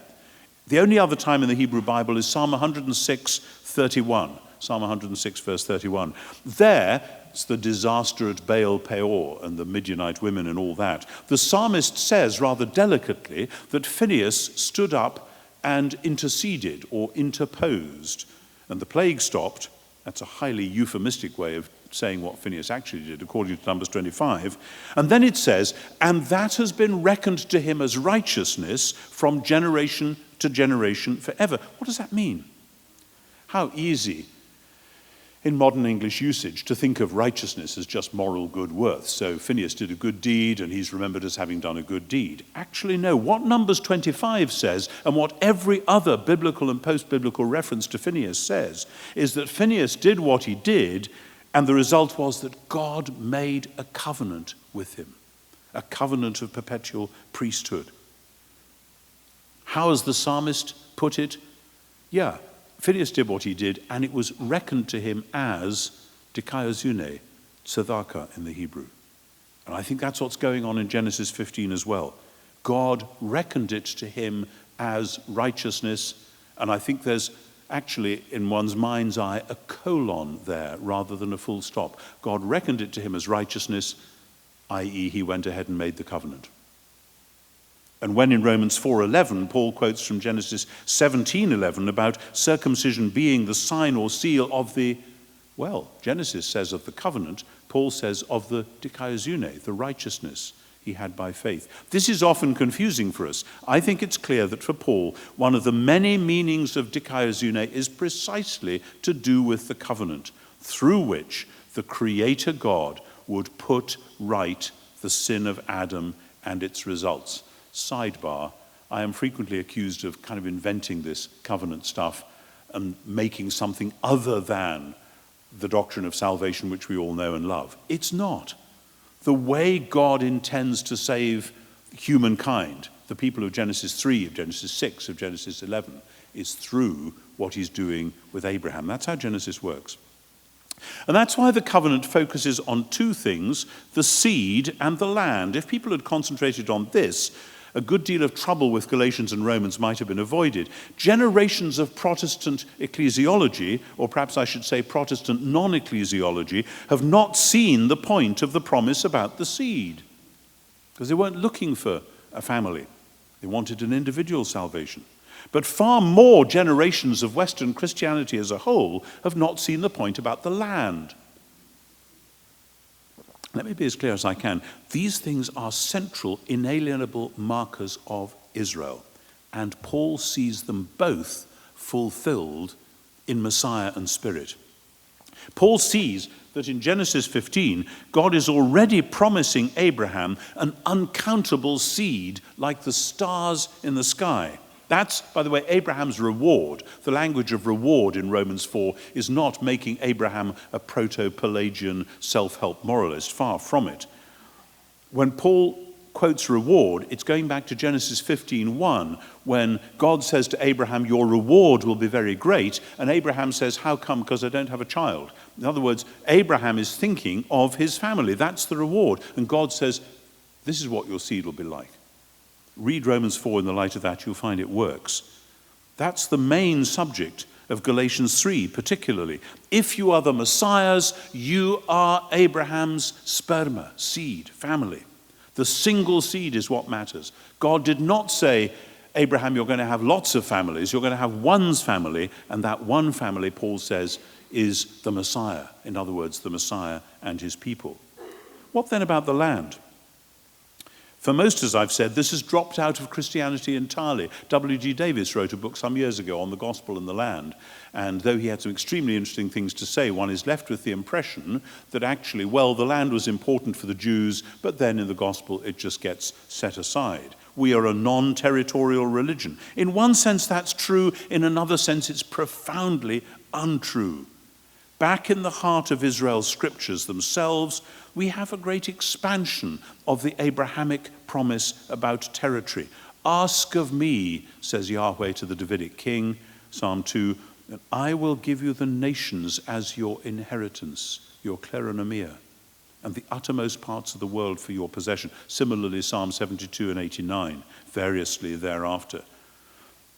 The only other time in the Hebrew Bible is Psalm 106:31. Psalm 106, verse 31. There, it's the disaster at Baal Peor and the Midianite women and all that. The psalmist says rather delicately that Phinehas stood up and interceded or interposed, and the plague stopped. That's a highly euphemistic way of saying what Phinehas actually did, according to Numbers 25. And then it says, and that has been reckoned to him as righteousness from generation to generation forever. What does that mean? How easy in modern English usage to think of righteousness as just moral good worth. So Phineas did a good deed and he's remembered as having done a good deed. Actually, no. What Numbers 25 says, and what every other biblical and post-biblical reference to Phineas says, is that Phineas did what he did, and the result was that God made a covenant with him, a covenant of perpetual priesthood. How has the psalmist put it? Yeah, Phineas did what he did, and it was reckoned to him as dikaiosune, tzedakah in the Hebrew. And I think that's what's going on in Genesis 15 as well. God reckoned it to him as righteousness, and I think there's actually, in one's mind's eye, a colon there rather than a full stop. God reckoned it to him as righteousness, i.e. he went ahead and made the covenant. And when in Romans 4:11, Paul quotes from Genesis 17:11 about circumcision being the sign or seal of the, well, Genesis says of the covenant, Paul says of the dikaiosune, the righteousness he had by faith. This is often confusing for us. I think it's clear that for Paul, one of the many meanings of dikaiosune is precisely to do with the covenant, through which the Creator God would put right the sin of Adam and its results. Sidebar, I am frequently accused of kind of inventing this covenant stuff and making something other than the doctrine of salvation which we all know and love. It's not. The way God intends to save humankind, the people of Genesis 3, of Genesis 6, of Genesis 11, is through what he's doing with Abraham. That's how Genesis works. And that's why the covenant focuses on two things, the seed and the land. If people had concentrated on this, a good deal of trouble with Galatians and Romans might have been avoided. Generations of Protestant ecclesiology, or perhaps I should say Protestant non-ecclesiology, have not seen the point of the promise about the seed, because they weren't looking for a family. They wanted an individual salvation. But far more generations of Western Christianity as a whole have not seen the point about the land. Let me be as clear as I can. These things are central, inalienable markers of Israel. And Paul sees them both fulfilled in Messiah and Spirit. Paul sees that in Genesis 15, God is already promising Abraham an uncountable seed like the stars in the sky. That's, by the way, Abraham's reward. The language of reward in Romans 4 is not making Abraham a proto-Pelagian self-help moralist. Far from it. When Paul quotes reward, it's going back to Genesis 15:1, when God says to Abraham, your reward will be very great, and Abraham says, how come? Because I don't have a child. In other words, Abraham is thinking of his family. That's the reward. And God says, this is what your seed will be like. Read Romans 4 in the light of that, you'll find it works. That's the main subject of Galatians 3 particularly. If you are the Messiahs, you are Abraham's sperma, seed, family. The single seed is what matters. God did not say, Abraham, you're going to have lots of families, you're going to have one's family, and that one family, Paul says, is the Messiah. In other words, the Messiah and his people. What then about the land? For most, as I've said, this has dropped out of Christianity entirely. W.G. Davis wrote a book some years ago on the gospel and the land, and though he had some extremely interesting things to say, one is left with the impression that actually, well, the land was important for the Jews, but then in the gospel it just gets set aside. We are a non-territorial religion. In one sense that's true, in another sense it's profoundly untrue. Back in the heart of Israel's scriptures themselves, we have a great expansion of the Abrahamic promise about territory. Ask of me, says Yahweh to the Davidic king, Psalm 2, and I will give you the nations as your inheritance, your kleronomia, and the uttermost parts of the world for your possession. Similarly, Psalm 72 and 89, variously thereafter.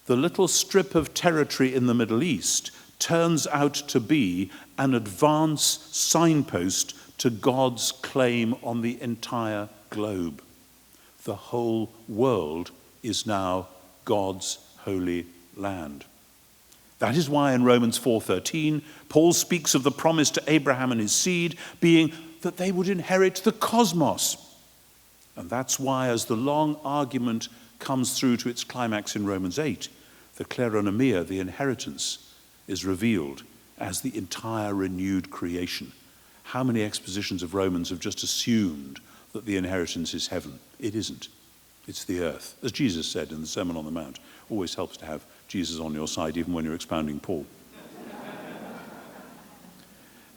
The little strip of territory in the Middle East turns out to be an advance signpost to God's claim on the entire globe. The whole world is now God's holy land. That is why in Romans 4:13, Paul speaks of the promise to Abraham and his seed being that they would inherit the cosmos. And that's why, as the long argument comes through to its climax in Romans 8, the kleronomia, the inheritance, is revealed as the entire renewed creation. How many expositions of Romans have just assumed that the inheritance is heaven? It isn't. It's the earth. As Jesus said in the Sermon on the Mount, always helps to have Jesus on your side, even when you're expounding Paul.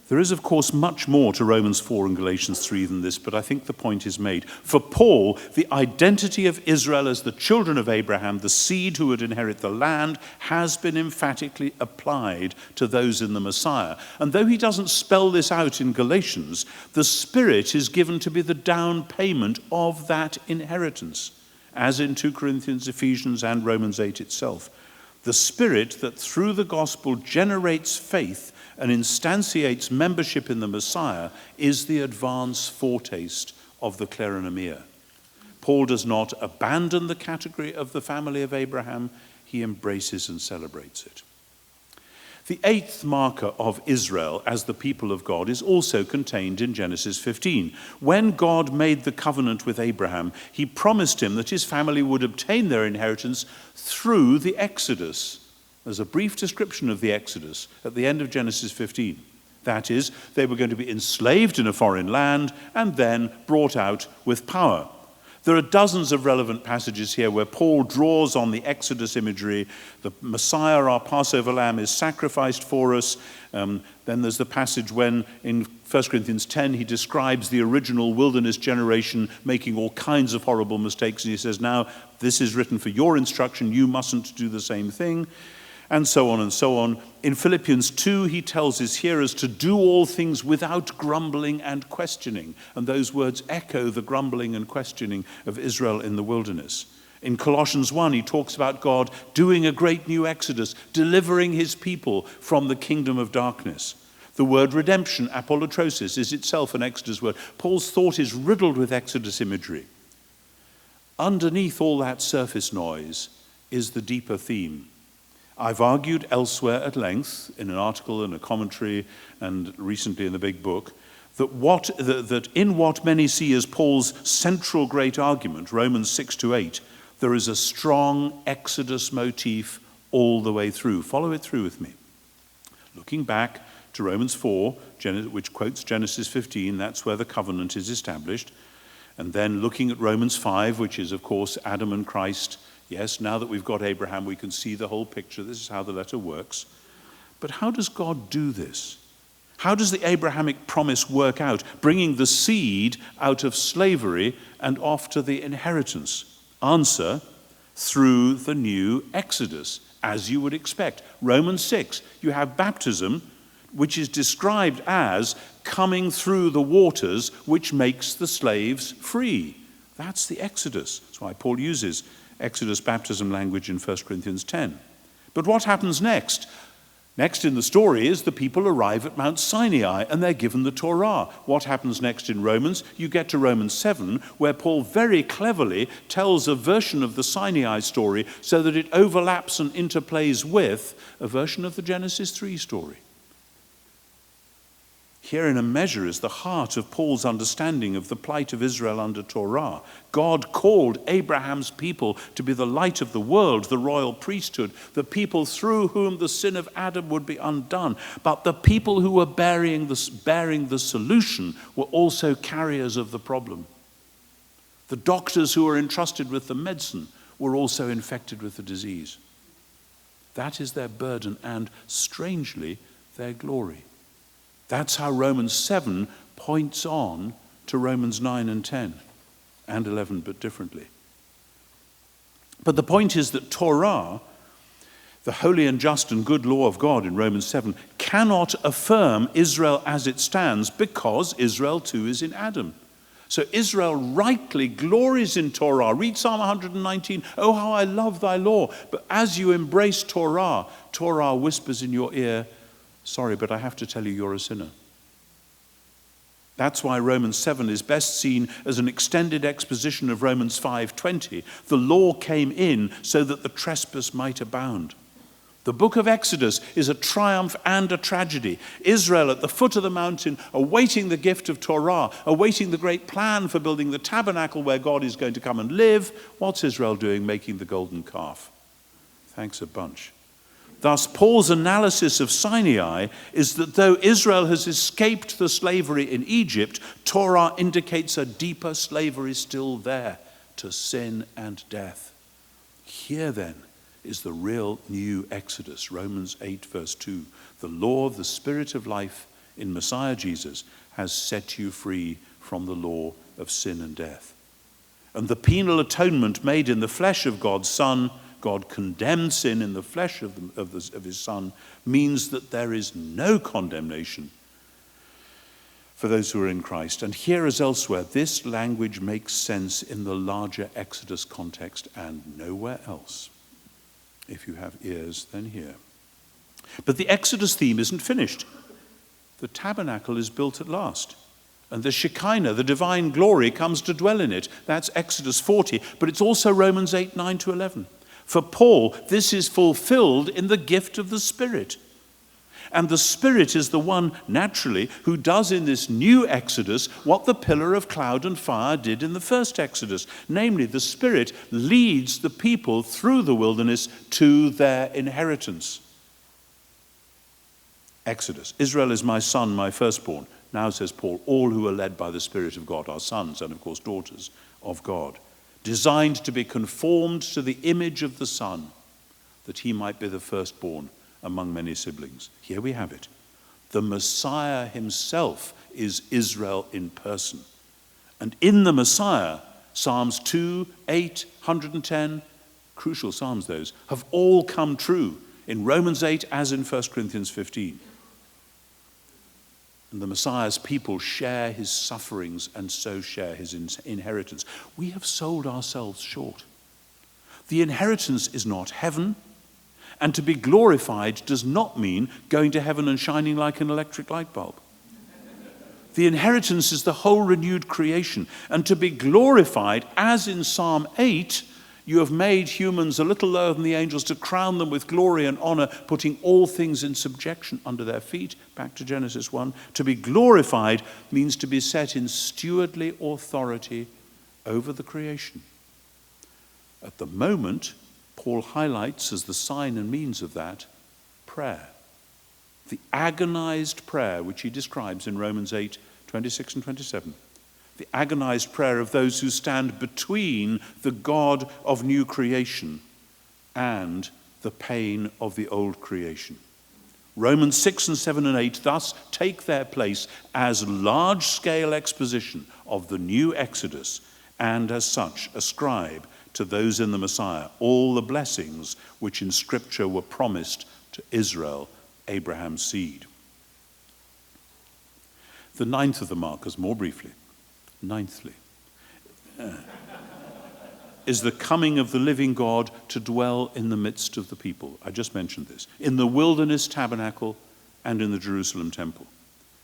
There is, of course, much more to Romans 4 and Galatians 3 than this, but I think the point is made. For Paul, the identity of Israel as the children of Abraham, the seed who would inherit the land, has been emphatically applied to those in the Messiah. And though he doesn't spell this out in Galatians, the Spirit is given to be the down payment of that inheritance, as in 2 Corinthians, Ephesians, and Romans 8 itself. The Spirit that through the gospel generates faith and instantiates membership in the Messiah is the advance foretaste of the kleronomia. Paul does not abandon the category of the family of Abraham, he embraces and celebrates it. The eighth marker of Israel as the people of God is also contained in Genesis 15. When God made the covenant with Abraham, he promised him that his family would obtain their inheritance through the Exodus. There's a brief description of the Exodus at the end of Genesis 15. That is, they were going to be enslaved in a foreign land and then brought out with power. There are dozens of relevant passages here where Paul draws on the Exodus imagery. The Messiah, our Passover lamb, is sacrificed for us. Then there's the passage when in 1 Corinthians 10 he describes the original wilderness generation making all kinds of horrible mistakes. And he says, now this is written for your instruction, you mustn't do the same thing. And so on and so on. In Philippians 2, he tells his hearers to do all things without grumbling and questioning. And those words echo the grumbling and questioning of Israel in the wilderness. In Colossians 1, he talks about God doing a great new exodus, delivering his people from the kingdom of darkness. The word redemption, apolutrosis, is itself an Exodus word. Paul's thought is riddled with Exodus imagery. Underneath all that surface noise is the deeper theme. I've argued elsewhere at length, in an article and a commentary, and recently in the big book, that in what many see as Paul's central great argument, Romans 6-8, there is a strong Exodus motif all the way through. Follow it through with me. Looking back to Romans 4, which quotes Genesis 15, that's where the covenant is established. And then looking at Romans 5, which is, of course, Adam and Christ. Yes, now that we've got Abraham, we can see the whole picture. This is how the letter works. But how does God do this? How does the Abrahamic promise work out, bringing the seed out of slavery and off to the inheritance? Answer, through the new Exodus, as you would expect. Romans 6, you have baptism, which is described as coming through the waters, which makes the slaves free. That's the Exodus. That's why Paul uses Exodus baptism language in 1 Corinthians 10. But what happens next? Next in the story is the people arrive at Mount Sinai and they're given the Torah. What happens next in Romans? You get to Romans 7, where Paul very cleverly tells a version of the Sinai story so that it overlaps and interplays with a version of the Genesis 3 story. Here in a measure is the heart of Paul's understanding of the plight of Israel under Torah. God called Abraham's people to be the light of the world, the royal priesthood, the people through whom the sin of Adam would be undone. But the people who were bearing the solution were also carriers of the problem. The doctors who were entrusted with the medicine were also infected with the disease. That is their burden and, strangely, their glory. That's how Romans 7 points on to Romans 9 and 10, and 11, but differently. But the point is that Torah, the holy and just and good law of God in Romans 7, cannot affirm Israel as it stands because Israel too is in Adam. So Israel rightly glories in Torah. Read Psalm 119, oh, how I love thy law. But as you embrace Torah, Torah whispers in your ear, sorry, but I have to tell you, you're a sinner. That's why Romans 7 is best seen as an extended exposition of Romans 5:20. The law came in so that the trespass might abound. The book of Exodus is a triumph and a tragedy. Israel at the foot of the mountain, awaiting the gift of Torah, awaiting the great plan for building the tabernacle where God is going to come and live. What's Israel doing? Making the golden calf. Thanks a bunch. Thus, Paul's analysis of Sinai is that though Israel has escaped the slavery in Egypt, Torah indicates a deeper slavery still there to sin and death. Here then is the real new Exodus, Romans 8 verse 2. The law of the Spirit of life in Messiah Jesus has set you free from the law of sin and death. And the penal atonement made in the flesh of God's Son, God condemned sin in the flesh of his Son, means that there is no condemnation for those who are in Christ. And here as elsewhere, this language makes sense in the larger Exodus context and nowhere else. If you have ears, then hear. But the Exodus theme isn't finished. The tabernacle is built at last. And the Shekinah, the divine glory, comes to dwell in it. That's Exodus 40. But it's also Romans 8, 9 to 11. For Paul, this is fulfilled in the gift of the Spirit. And the Spirit is the one, naturally, who does in this new Exodus what the pillar of cloud and fire did in the first Exodus. Namely, the Spirit leads the people through the wilderness to their inheritance. Exodus. Israel is my son, my firstborn. Now, says Paul, all who are led by the Spirit of God are sons and, of course, daughters of God. Designed to be conformed to the image of the Son, that he might be the firstborn among many siblings. Here we have it. The Messiah himself is Israel in person. And in the Messiah, Psalms 2, 8, 110, crucial psalms those, have all come true in Romans 8 as in 1 Corinthians 15. And the Messiah's people share his sufferings and so share his inheritance. We have sold ourselves short. The inheritance is not heaven, and to be glorified does not mean going to heaven and shining like an electric light bulb. The inheritance is the whole renewed creation, and to be glorified, as in Psalm 8, you have made humans a little lower than the angels to crown them with glory and honor, putting all things in subjection under their feet. Back to Genesis 1. To be glorified means to be set in stewardly authority over the creation. At the moment, Paul highlights as the sign and means of that, prayer. The agonized prayer which he describes in Romans 8, 26 and 27. The agonized prayer of those who stand between the God of new creation and the pain of the old creation. Romans 6 and 7 and 8 thus take their place as large-scale exposition of the new Exodus, and as such ascribe to those in the Messiah all the blessings which in Scripture were promised to Israel, Abraham's seed. The ninth of the markers, more briefly, ninthly, is the coming of the living God to dwell in the midst of the people. I just mentioned this. In the wilderness tabernacle and in the Jerusalem temple.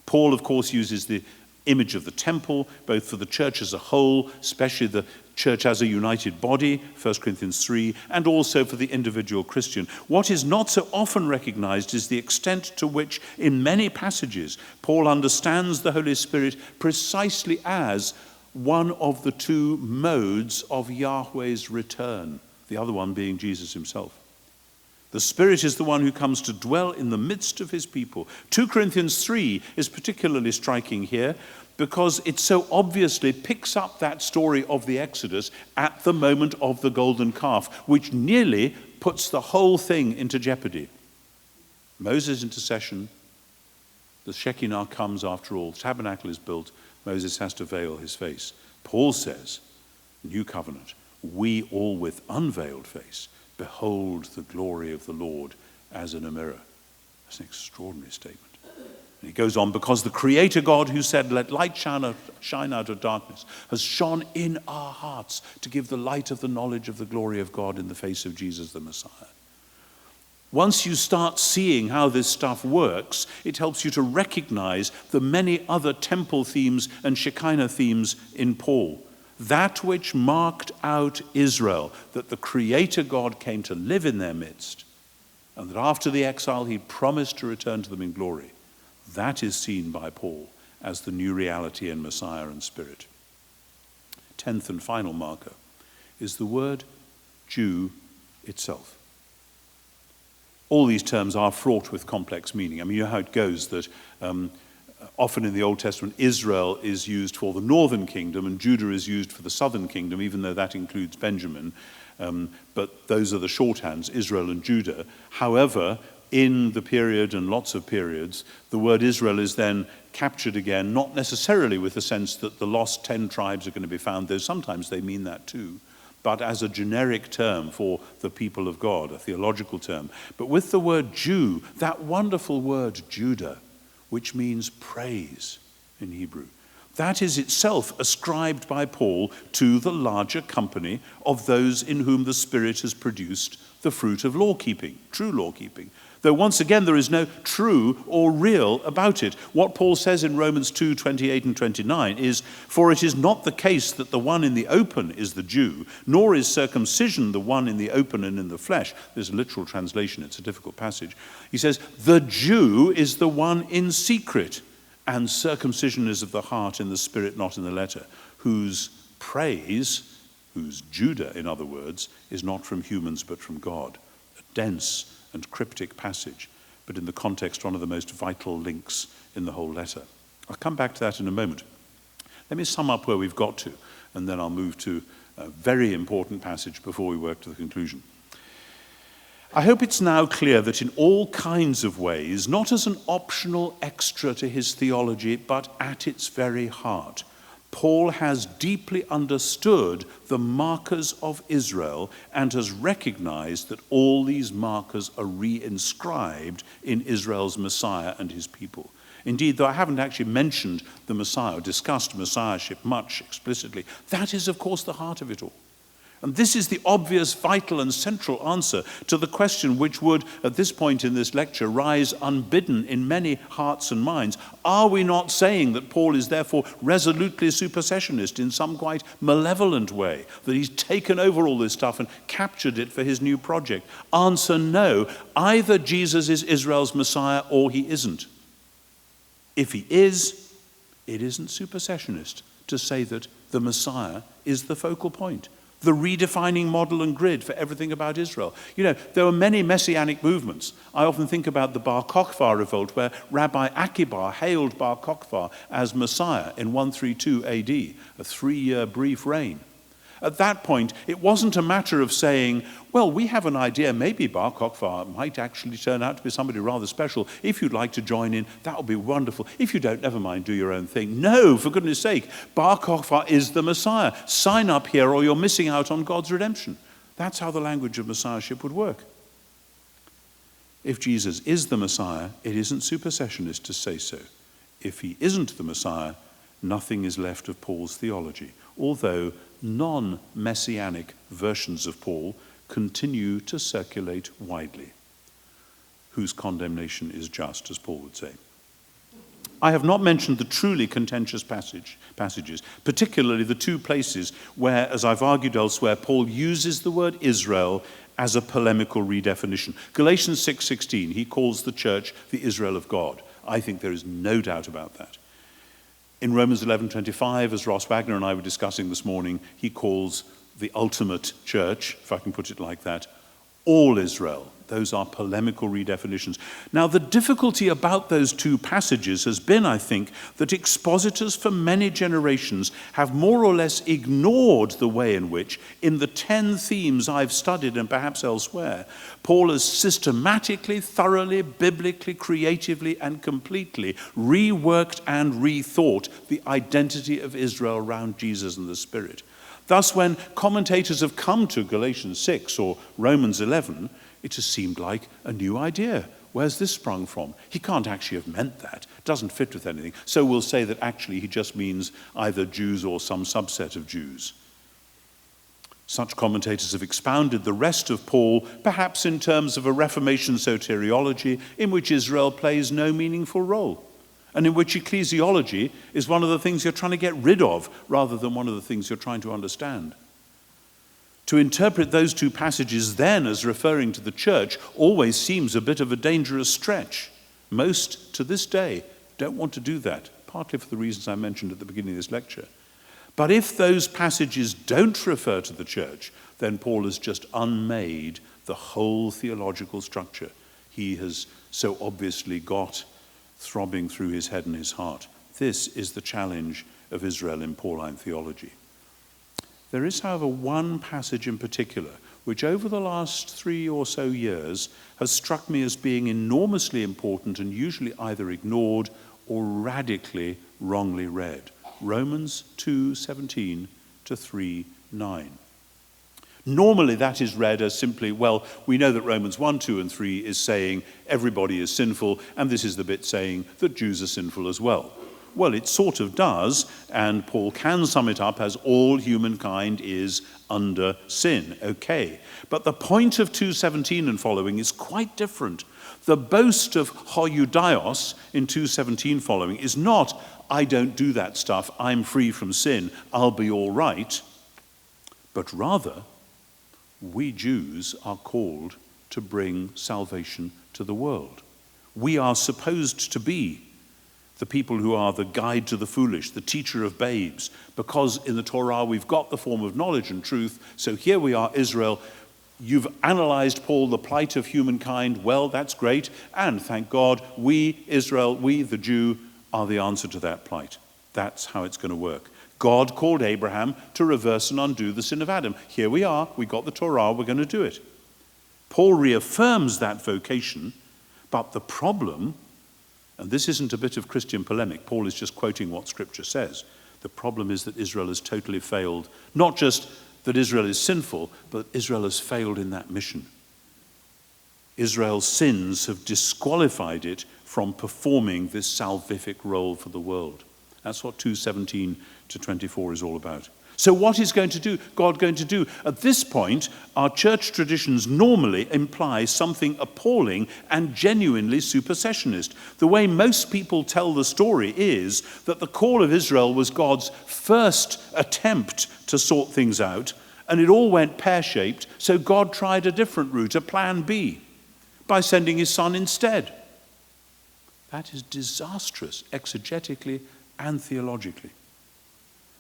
Paul, of course, uses the image of the temple, both for the church as a whole, especially the church as a united body, 1 Corinthians 3, and also for the individual Christian. What is not so often recognized is the extent to which, in many passages, Paul understands the Holy Spirit precisely as one of the two modes of Yahweh's return, the other one being Jesus himself. The Spirit is the one who comes to dwell in the midst of his people. 2 Corinthians 3 is particularly striking here because it so obviously picks up that story of the Exodus at the moment of the golden calf, which nearly puts the whole thing into jeopardy. Moses' intercession, the Shekinah comes after all, the tabernacle is built, Moses has to veil his face. Paul says, new covenant, we all with unveiled face behold the glory of the Lord as in a mirror. That's an extraordinary statement. And he goes on, because the Creator God who said, let light shine out of darkness, has shone in our hearts to give the light of the knowledge of the glory of God in the face of Jesus the Messiah. Once you start seeing how this stuff works, it helps you to recognize the many other temple themes and Shekinah themes in Paul. That which marked out Israel, that the Creator God came to live in their midst, and that after the exile he promised to return to them in glory. That is seen by Paul as the new reality in Messiah and Spirit. 10th and final marker is the word Jew itself. All these terms are fraught with complex meaning. I mean, you know how it goes that often in the Old Testament, Israel is used for the northern kingdom and Judah is used for the southern kingdom, even though that includes Benjamin. But those are the shorthands, Israel and Judah. However, in the period and lots of periods, the word Israel is then captured again, not necessarily with the sense that the lost 10 tribes are going to be found, though sometimes they mean that too, but as a generic term for the people of God, a theological term. But with the word Jew, that wonderful word Judah, which means praise in Hebrew, that is itself ascribed by Paul to the larger company of those in whom the Spirit has produced the fruit of law-keeping, true law-keeping. Though once again there is no true or real about it. What Paul says in Romans 2:28 and 29 is, "For it is not the case that the one in the open is the Jew, nor is circumcision the one in the open and in the flesh." There's a literal translation, it's a difficult passage. He says, "The Jew is the one in secret, and circumcision is of the heart in the spirit, not in the letter, whose praise," whose Judah, in other words, "is not from humans but from God." A dense and cryptic passage, but in the context, one of the most vital links in the whole letter. I'll come back to that in a moment. Let me sum up where we've got to, and then I'll move to a very important passage before we work to the conclusion. I hope it's now clear that in all kinds of ways, not as an optional extra to his theology, but at its very heart, Paul has deeply understood the markers of Israel and has recognized that all these markers are reinscribed in Israel's Messiah and his people. Indeed, though I haven't actually mentioned the Messiah or discussed Messiahship much explicitly, that is, of course, the heart of it all. And this is the obvious, vital, and central answer to the question which would, at this point in this lecture, rise unbidden in many hearts and minds. Are we not saying that Paul is therefore resolutely supersessionist in some quite malevolent way, that he's taken over all this stuff and captured it for his new project? Answer, no. Either Jesus is Israel's Messiah or he isn't. If he is, it isn't supersessionist to say that the Messiah is the focal point, the redefining model and grid for everything about Israel. You know, there were many messianic movements. I often think about the Bar Kokhba revolt, where Rabbi Akiba hailed Bar Kokhba as Messiah in 132 AD, a 3-year brief reign. At that point, it wasn't a matter of saying, well, we have an idea, maybe Bar Kokhba might actually turn out to be somebody rather special. If you'd like to join in, that would be wonderful. If you don't, never mind, do your own thing. No, for goodness sake, Bar Kokhba is the Messiah. Sign up here or you're missing out on God's redemption. That's how the language of Messiahship would work. If Jesus is the Messiah, it isn't supersessionist to say so. If he isn't the Messiah, nothing is left of Paul's theology, although non-messianic versions of Paul continue to circulate widely, whose condemnation is just, as Paul would say. I have not mentioned the truly contentious passages, particularly the two places where, as I've argued elsewhere, Paul uses the word Israel as a polemical redefinition. Galatians 6:16, he calls the church the Israel of God. I think there is no doubt about that. In Romans 11:25, as Ross Wagner and I were discussing this morning, he calls the ultimate church, if I can put it like that, all Israel. Those are polemical redefinitions. Now, the difficulty about those two passages has been, I think, that expositors for many generations have more or less ignored the way in which, in the 10 themes I've studied and perhaps elsewhere, Paul has systematically, thoroughly, biblically, creatively, and completely reworked and rethought the identity of Israel around Jesus and the Spirit. Thus, when commentators have come to Galatians 6 or Romans 11, it has seemed like a new idea. Where's this sprung from? He can't actually have meant that. It doesn't fit with anything. So we'll say that actually he just means either Jews or some subset of Jews. Such commentators have expounded the rest of Paul, perhaps in terms of a Reformation soteriology in which Israel plays no meaningful role, and in which ecclesiology is one of the things you're trying to get rid of rather than one of the things you're trying to understand. To interpret those two passages then as referring to the church always seems a bit of a dangerous stretch. Most, to this day, don't want to do that, partly for the reasons I mentioned at the beginning of this lecture. But if those passages don't refer to the church, then Paul has just unmade the whole theological structure. he has so obviously got throbbing through his head and his heart. This is the challenge of Israel in Pauline theology. There is, however, one passage in particular which over the last 3 or so years has struck me as being enormously important and usually either ignored or radically wrongly read. Romans 2:17 to 3:9. Normally that is read as simply, well, we know that Romans 1, 2, and 3 is saying everybody is sinful, and this is the bit saying that Jews are sinful as well. Well, it sort of does, and Paul can sum it up as all humankind is under sin. Okay. But the point of 2:17 and following is quite different. The boast of hoioudios in 2:17 following is not, I don't do that stuff, I'm free from sin, I'll be all right. But rather, we Jews are called to bring salvation to the world. We are supposed to be the people who are the guide to the foolish, the teacher of babes, because in the Torah we've got the form of knowledge and truth. So here we are, Israel. You've analyzed, Paul, the plight of humankind. Well, that's great. And thank God, we, Israel, we, the Jew, are the answer to that plight. That's how it's going to work. God called Abraham to reverse and undo the sin of Adam. Here we are. We got the Torah. We're going to do it. Paul reaffirms that vocation, but the problem, and this isn't a bit of Christian polemic, Paul is just quoting what Scripture says. The problem is that Israel has totally failed. Not just that Israel is sinful, but Israel has failed in that mission. Israel's sins have disqualified it from performing this salvific role for the world. That's what 2:17 to 24 is all about. So what is God going to do? At this point, our church traditions normally imply something appalling and genuinely supersessionist. The way most people tell the story is that the call of Israel was God's first attempt to sort things out, and it all went pear-shaped, so God tried a different route, a plan B, by sending his son instead. That is disastrous, exegetically and theologically.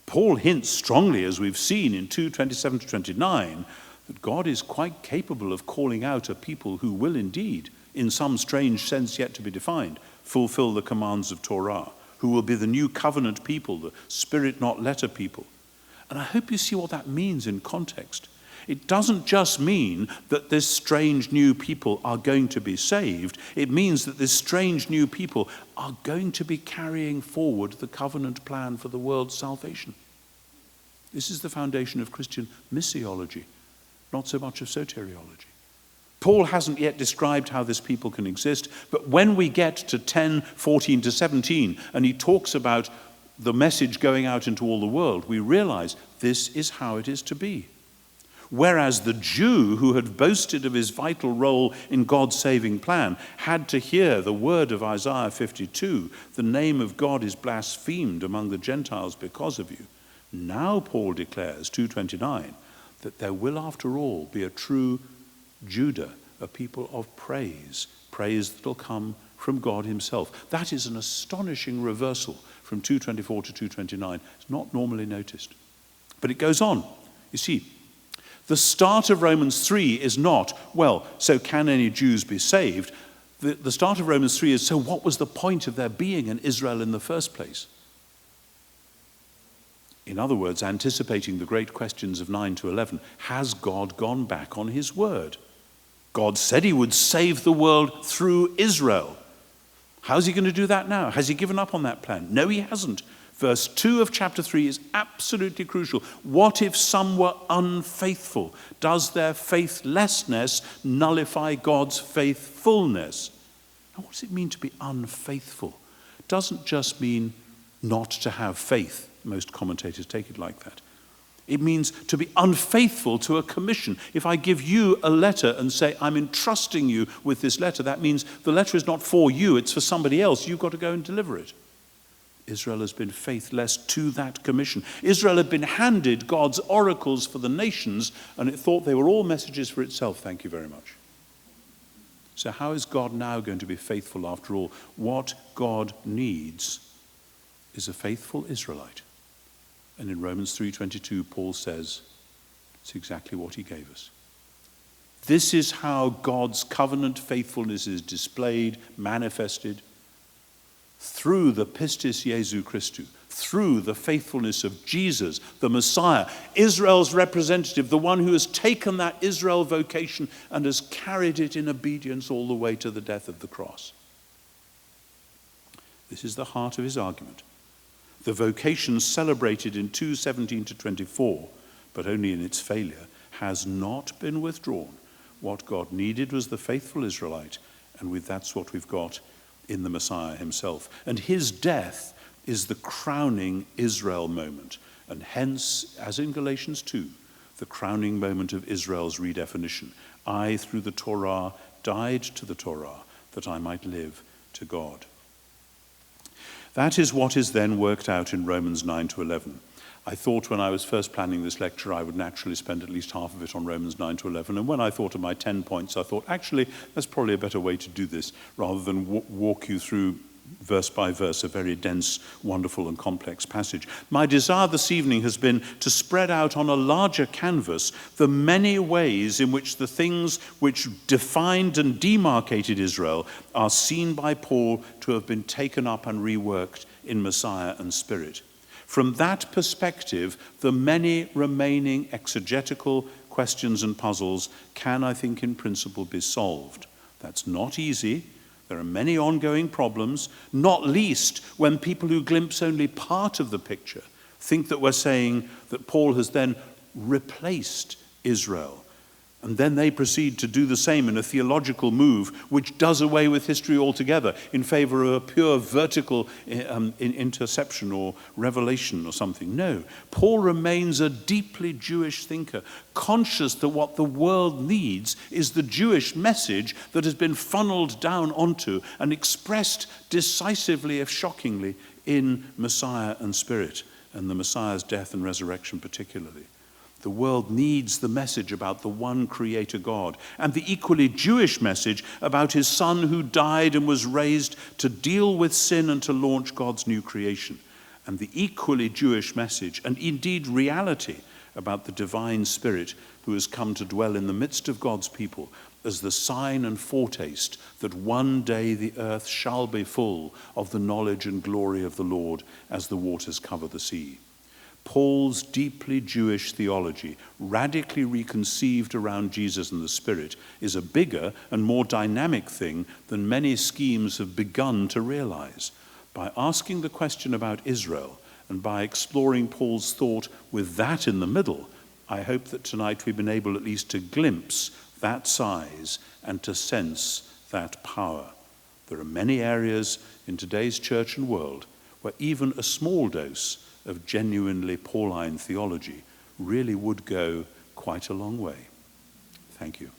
Paul hints strongly, as we've seen in 2:27 to 29, that God is quite capable of calling out a people who will indeed, in some strange sense yet to be defined, fulfill the commands of Torah, who will be the new covenant people, the spirit not letter people. And I hope you see what that means in context. It doesn't just mean that this strange new people are going to be saved. It means that this strange new people are going to be carrying forward the covenant plan for the world's salvation. This is the foundation of Christian missiology, not so much of soteriology. Paul hasn't yet described how this people can exist, but when we get to 10:14 to 17, and he talks about the message going out into all the world, we realize this is how it is to be. Whereas the Jew who had boasted of his vital role in God's saving plan had to hear the word of Isaiah 52, the name of God is blasphemed among the Gentiles because of you. Now Paul declares, 2:29, that there will after all be a true Judah, a people of praise that will come from God himself. That is an astonishing reversal from 2:24 to 2:29. It's not normally noticed. But it goes on. You see, the start of Romans 3 is not, well, so can any Jews be saved? The start of Romans 3 is, so what was the point of there being an Israel in the first place? In other words, anticipating the great questions of 9 to 11, has God gone back on his word? God said he would save the world through Israel. How's he going to do that now? Has he given up on that plan? No, he hasn't. Verse 2 of chapter 3 is absolutely crucial. What if some were unfaithful? Does their faithlessness nullify God's faithfulness? Now, what does it mean to be unfaithful? It doesn't just mean not to have faith. Most commentators take it like that. It means to be unfaithful to a commission. If I give you a letter and say, I'm entrusting you with this letter, that means the letter is not for you, it's for somebody else. You've got to go and deliver it. Israel has been faithless to that commission. Israel had been handed God's oracles for the nations, and it thought they were all messages for itself. Thank you very much. So how is God now going to be faithful after all? What God needs is a faithful Israelite. And in Romans 3:22, Paul says, it's exactly what he gave us. This is how God's covenant faithfulness is displayed, manifested, through the pistis Jesu Christu, through the faithfulness of Jesus, the Messiah, Israel's representative, the one who has taken that Israel vocation and has carried it in obedience all the way to the death of the cross. This is the heart of his argument. The vocation celebrated in 2:17-24, but only in its failure, has not been withdrawn. What God needed was the faithful Israelite, and that's what we've got in the Messiah himself. And his death is the crowning Israel moment, and hence, as in Galatians 2, the crowning moment of Israel's redefinition. I, through the Torah, died to the Torah, that I might live to God. That is what is then worked out in Romans 9-11. I thought when I was first planning this lecture I would naturally spend at least half of it on Romans 9-11, and when I thought of my 10 points I thought actually that's probably a better way to do this rather than walk you through verse by verse a very dense, wonderful and complex passage. My desire this evening has been to spread out on a larger canvas the many ways in which the things which defined and demarcated Israel are seen by Paul to have been taken up and reworked in Messiah and Spirit. From that perspective, the many remaining exegetical questions and puzzles can, I think, in principle be solved. That's not easy. There are many ongoing problems, not least when people who glimpse only part of the picture think that we're saying that Paul has then replaced Israel. And then they proceed to do the same in a theological move which does away with history altogether in favor of a pure vertical interception or revelation or something. No, Paul remains a deeply Jewish thinker, conscious that what the world needs is the Jewish message that has been funneled down onto and expressed decisively, if shockingly, in Messiah and Spirit, and the Messiah's death and resurrection particularly. The world needs the message about the one creator God, and the equally Jewish message about his Son who died and was raised to deal with sin and to launch God's new creation, and the equally Jewish message, and indeed reality, about the divine Spirit who has come to dwell in the midst of God's people as the sign and foretaste that one day the earth shall be full of the knowledge and glory of the Lord as the waters cover the sea. Paul's deeply Jewish theology, radically reconceived around Jesus and the Spirit, is a bigger and more dynamic thing than many schemes have begun to realize. By asking the question about Israel and by exploring Paul's thought with that in the middle, I hope that tonight we've been able at least to glimpse that size and to sense that power. There are many areas in today's church and world where even a small dose of genuinely Pauline theology really would go quite a long way. Thank you.